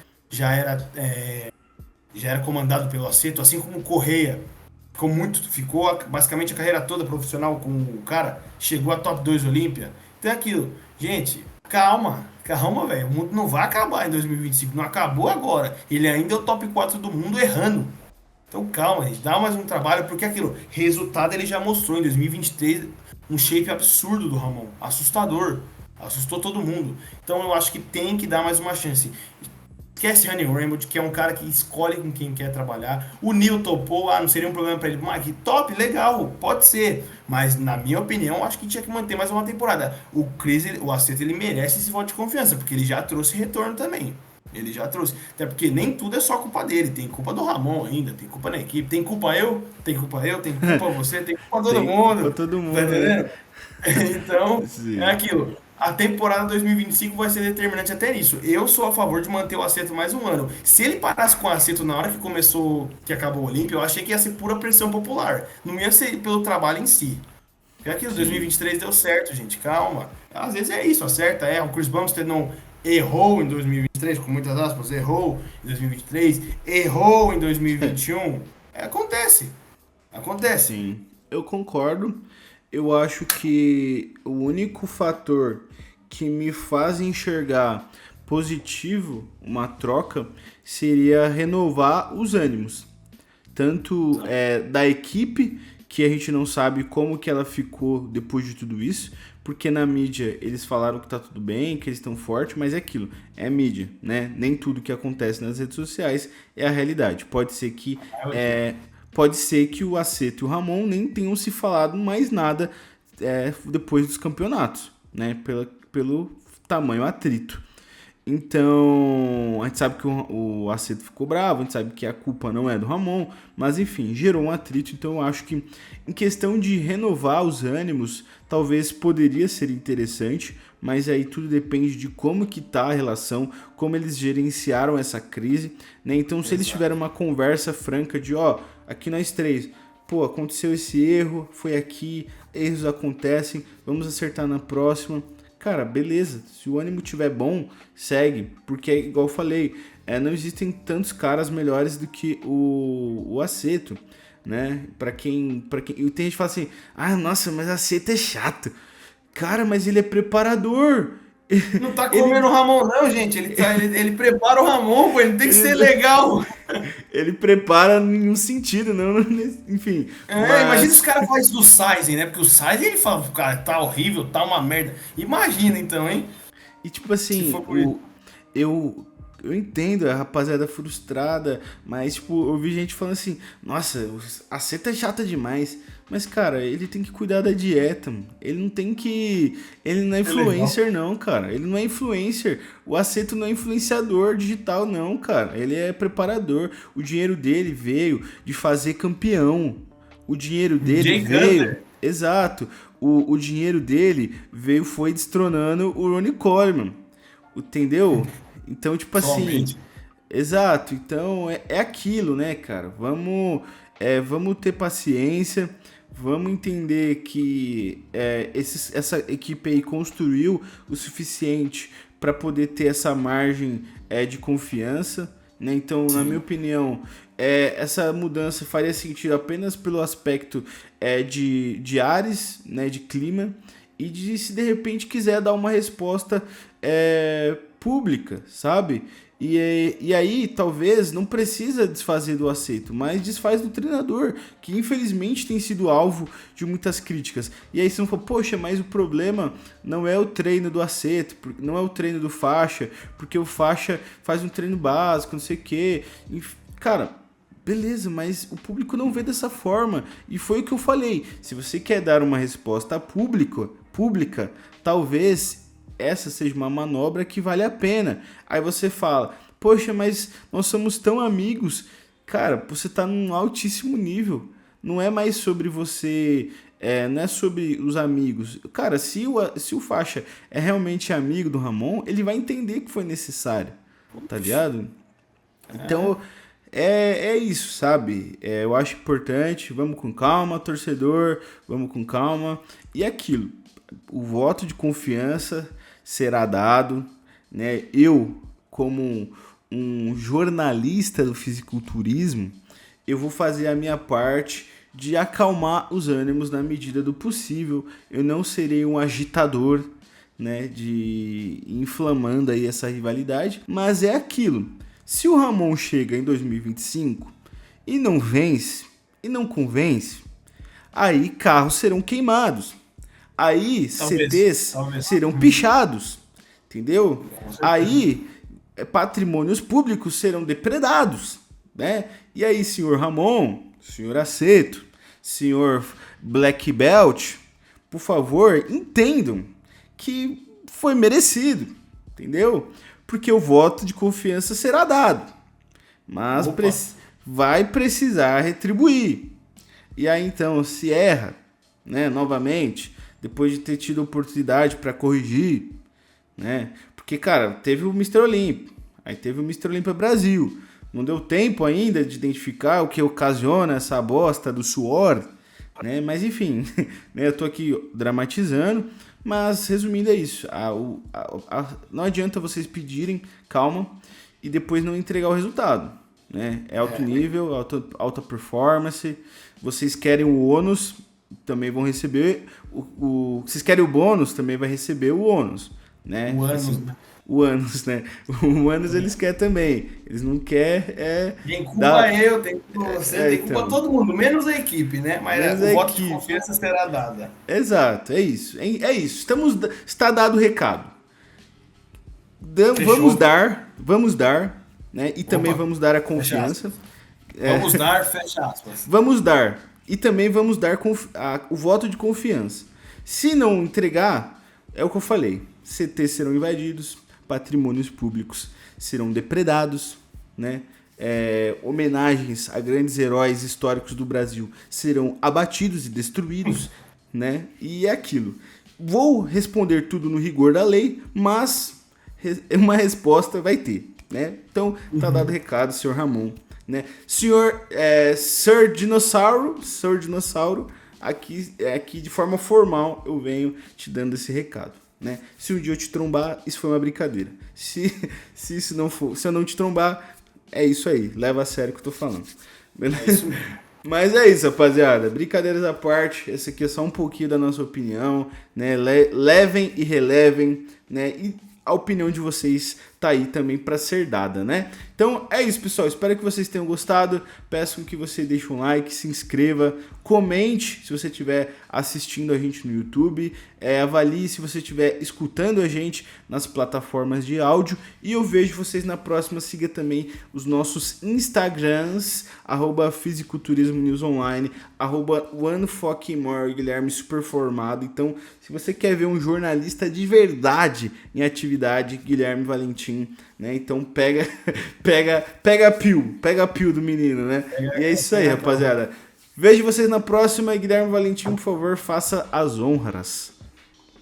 comandado pelo Aceto, assim como o Correia. Ficou basicamente a carreira toda profissional com o cara. Chegou a top 2 Olímpia. Então é aquilo. Gente, calma, velho. O mundo não vai acabar em 2025. Não acabou agora. Ele ainda é o top 4 do mundo errando. Então calma, gente. Dá mais um trabalho, porque aquilo, resultado ele já mostrou em 2023 um shape absurdo do Ramon. Assustador. Assustou todo mundo. Então eu acho que tem que dar mais uma chance. Esquece Honey Raymond, que é um cara que escolhe com quem quer trabalhar. O Neil topou, não seria um problema pra ele. Mike, top, legal, pode ser. Mas, na minha opinião, acho que tinha que manter mais uma temporada. O Chris, o Aceto, ele merece esse voto de confiança, porque ele já trouxe retorno também. Ele já trouxe. Até porque nem tudo é só culpa dele. Tem culpa do Ramon ainda, tem culpa na equipe. Tem culpa eu, tem culpa você, tem culpa todo Tem mundo. pra todo Tá mundo, né? entendendo? Então, é Sim. aquilo. A temporada 2025 vai ser determinante até nisso. Eu sou a favor de manter o Aceto mais um ano. Se ele parasse com o Aceto na hora que começou, que acabou o Olímpia, eu achei que ia ser pura pressão popular. Não ia ser pelo trabalho em si. Porque aquilo, Sim. 2023 deu certo, gente. Calma. Às vezes é isso, acerta, é. O Chris Bumstead não errou em 2023, com muitas aspas, errou em 2023, errou em 2021. Acontece. Acontece. Sim, eu concordo. Eu acho que o único fator que me faz enxergar positivo uma troca seria renovar os ânimos. Tanto da equipe, que a gente não sabe como que ela ficou depois de tudo isso, porque na mídia eles falaram que tá tudo bem, que eles estão fortes, mas é aquilo, é mídia, né? Nem tudo que acontece nas redes sociais é a realidade. Pode ser que o Aceto e o Ramon nem tenham se falado mais nada depois dos campeonatos, né? Pelo tamanho atrito. Então, a gente sabe que o Aceto ficou bravo, a gente sabe que a culpa não é do Ramon, mas enfim, gerou um atrito. Então, eu acho que em questão de renovar os ânimos, talvez poderia ser interessante, mas aí tudo depende de como que tá a relação, como eles gerenciaram essa crise, né? Então, se eles Exato. tiverem uma conversa franca de, ó, aqui nós três, pô, aconteceu esse erro, foi aqui, erros acontecem, vamos acertar na próxima. Cara, beleza. Se o ânimo tiver bom, segue. Porque, igual eu falei, não existem tantos caras melhores do que o Aceto, né? Pra quem. E tem gente que fala assim: ah, nossa, mas Aceto é chato. Cara, mas ele é preparador. Não tá Ele, comendo o Ramon, não, gente. Ele prepara o Ramon, pô, ele tem que ser ele, legal. ele prepara em um sentido, não. Enfim, É, imagina os mas. caras fazem do Sizen, né? Porque o Sizen ele fala, cara, tá horrível, tá uma merda. Imagina então, hein? E tipo Se assim, for por isso. eu, eu entendo a rapaziada frustrada, mas tipo, eu vi gente falando assim, nossa, a seta é chata demais. Mas, cara, ele tem que cuidar da dieta, mano. Ele não tem que. Ele não é É legal. influencer, não, cara. Ele não é influencer. O Aceto não é influenciador digital, não, cara. Ele é preparador. O dinheiro dele veio de fazer campeão. O dinheiro dele Jay veio. Cutler, Exato. O dinheiro dele veio, foi destronando o Ronnie Coleman. Entendeu? Então, tipo assim, somente. exato. Então é aquilo, né, cara? Vamos ter paciência, vamos entender que essa equipe aí construiu o suficiente para poder ter essa margem de confiança, né? Então, na minha Sim. opinião, essa mudança faria sentido apenas pelo aspecto de ares, né, de clima, e de se de repente quiser dar uma resposta pública, sabe? E aí, talvez, não precisa desfazer do Aceito, mas desfaz do treinador, que infelizmente tem sido alvo de muitas críticas. E aí você não fala, poxa, mas o problema não é o treino do Aceito, não é o treino do Faixa, porque o Faixa faz um treino básico, não sei o quê. Cara, beleza, mas o público não vê dessa forma. E foi o que eu falei. Se você quer dar uma resposta pública, talvez essa seja uma manobra que vale a pena. Aí você fala, poxa, mas nós somos tão amigos. Cara, você tá num altíssimo nível. Não é mais sobre você. Não é sobre os amigos. Cara, se o Faixa é realmente amigo do Ramon, ele vai entender que foi necessário. Tá ligado? É, Então, é isso, sabe? Eu acho importante, vamos com calma, torcedor, vamos com calma. E aquilo, o voto de confiança será dado, né? Eu, como um jornalista do fisiculturismo, eu vou fazer a minha parte de acalmar os ânimos na medida do possível. Eu não serei um agitador, né, de inflamando aí essa rivalidade, mas é aquilo. Se o Ramon chega em 2025 e não vence e não convence, aí carros serão queimados. Aí talvez. CTs Talvez. serão pichados, entendeu? Com certeza. Aí patrimônios públicos serão depredados, né? E aí, senhor Ramon, senhor Aceto, senhor Black Belt, por favor, entendam que foi merecido, entendeu? Porque o voto de confiança será dado, mas Opa. vai precisar retribuir. E aí então, se erra, né, novamente, depois de ter tido oportunidade para corrigir, né? Porque, cara, teve o Mr. Olympia, aí teve o Mr. Olympia Brasil. Não deu tempo ainda de identificar o que ocasiona essa bosta do suor, né? Mas enfim, né, eu tô aqui dramatizando, mas resumindo é isso. Não adianta vocês pedirem calma e depois não entregar o resultado, né? É alto nível, alta performance. Vocês querem o ônus, também vão receber vocês querem o bônus, também vai receber o ônus, né? O ânus, Assim, né? o ânus, né? O ânus eles querem também. Eles não querem Tem culpa dar. eu, tem culpa você, tem culpa Então, todo mundo, menos a equipe, né? Mas menos o a voto de equipe. confiança será dada. Exato, é isso. É isso. Está dado o recado. Fechou. Vamos dar, né? E também Opa, vamos dar a fecha confiança. aspas. Vamos dar, fecha aspas. Vamos dar. E também vamos dar o voto de confiança. Se não entregar, é o que eu falei. CTs serão invadidos, patrimônios públicos serão depredados, né? Homenagens a grandes heróis históricos do Brasil serão abatidos e destruídos, né? E é aquilo. Vou responder tudo no rigor da lei, mas uma resposta vai ter, né? Então, tá dado o recado, senhor Ramon, né? Senhor Sir Dinossauro, aqui de forma formal eu venho te dando esse recado, né? Se um dia eu te trombar, isso foi uma brincadeira. Se isso não for, se eu não te trombar, é isso aí, leva a sério o que eu tô falando. Beleza? É isso mesmo. Mas é isso, rapaziada. Brincadeiras à parte, esse aqui é só um pouquinho da nossa opinião, né? Levem e relevem, né? E a opinião de vocês tá aí também para ser dada, né? Então é isso, pessoal. Espero que vocês tenham gostado. Peço que você deixe um like, se inscreva, comente se você estiver assistindo a gente no YouTube, avalie se você estiver escutando a gente nas plataformas de áudio. E eu vejo vocês na próxima. Siga também os nossos Instagrams, @Fisiculturismo News Online, @OneFuckingMore, Guilherme super formado. Então, se você quer ver um jornalista de verdade em atividade, Guilherme Valentim, né? Então pega a pio do menino, né? E é isso aí, rapaziada. Vejo vocês na próxima. Guilherme Valentim, por favor, faça as honras.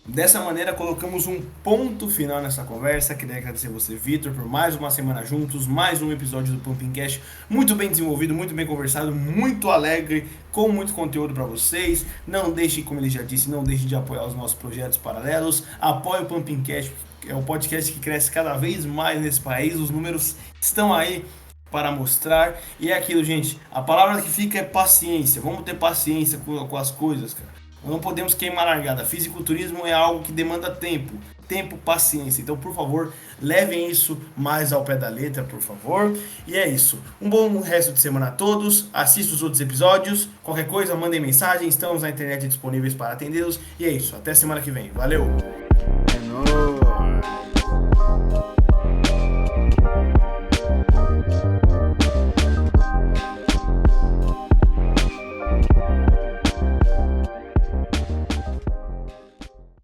Dessa maneira, colocamos um ponto final nessa conversa. Queria agradecer você, Vitor, por mais uma semana juntos, mais um episódio do Pumping Cash, muito bem desenvolvido, muito bem conversado, muito alegre, com muito conteúdo para vocês. Não deixe, como ele já disse, não deixe de apoiar os nossos projetos paralelos. Apoie o Pumping Cash, é o podcast que cresce cada vez mais nesse país. Os números estão aí para mostrar. E é aquilo, gente, a palavra que fica é paciência. Vamos ter paciência com as coisas, cara. Não podemos queimar a largada. Fisiculturismo é algo que demanda tempo, paciência. Então, por favor, levem isso mais ao pé da letra, por favor. E é isso. Um bom resto de semana a todos. Assista os outros episódios. Qualquer coisa, mandem mensagem. Estamos na internet disponíveis para atendê-los. E é isso. Até semana que vem. Valeu! É nóis!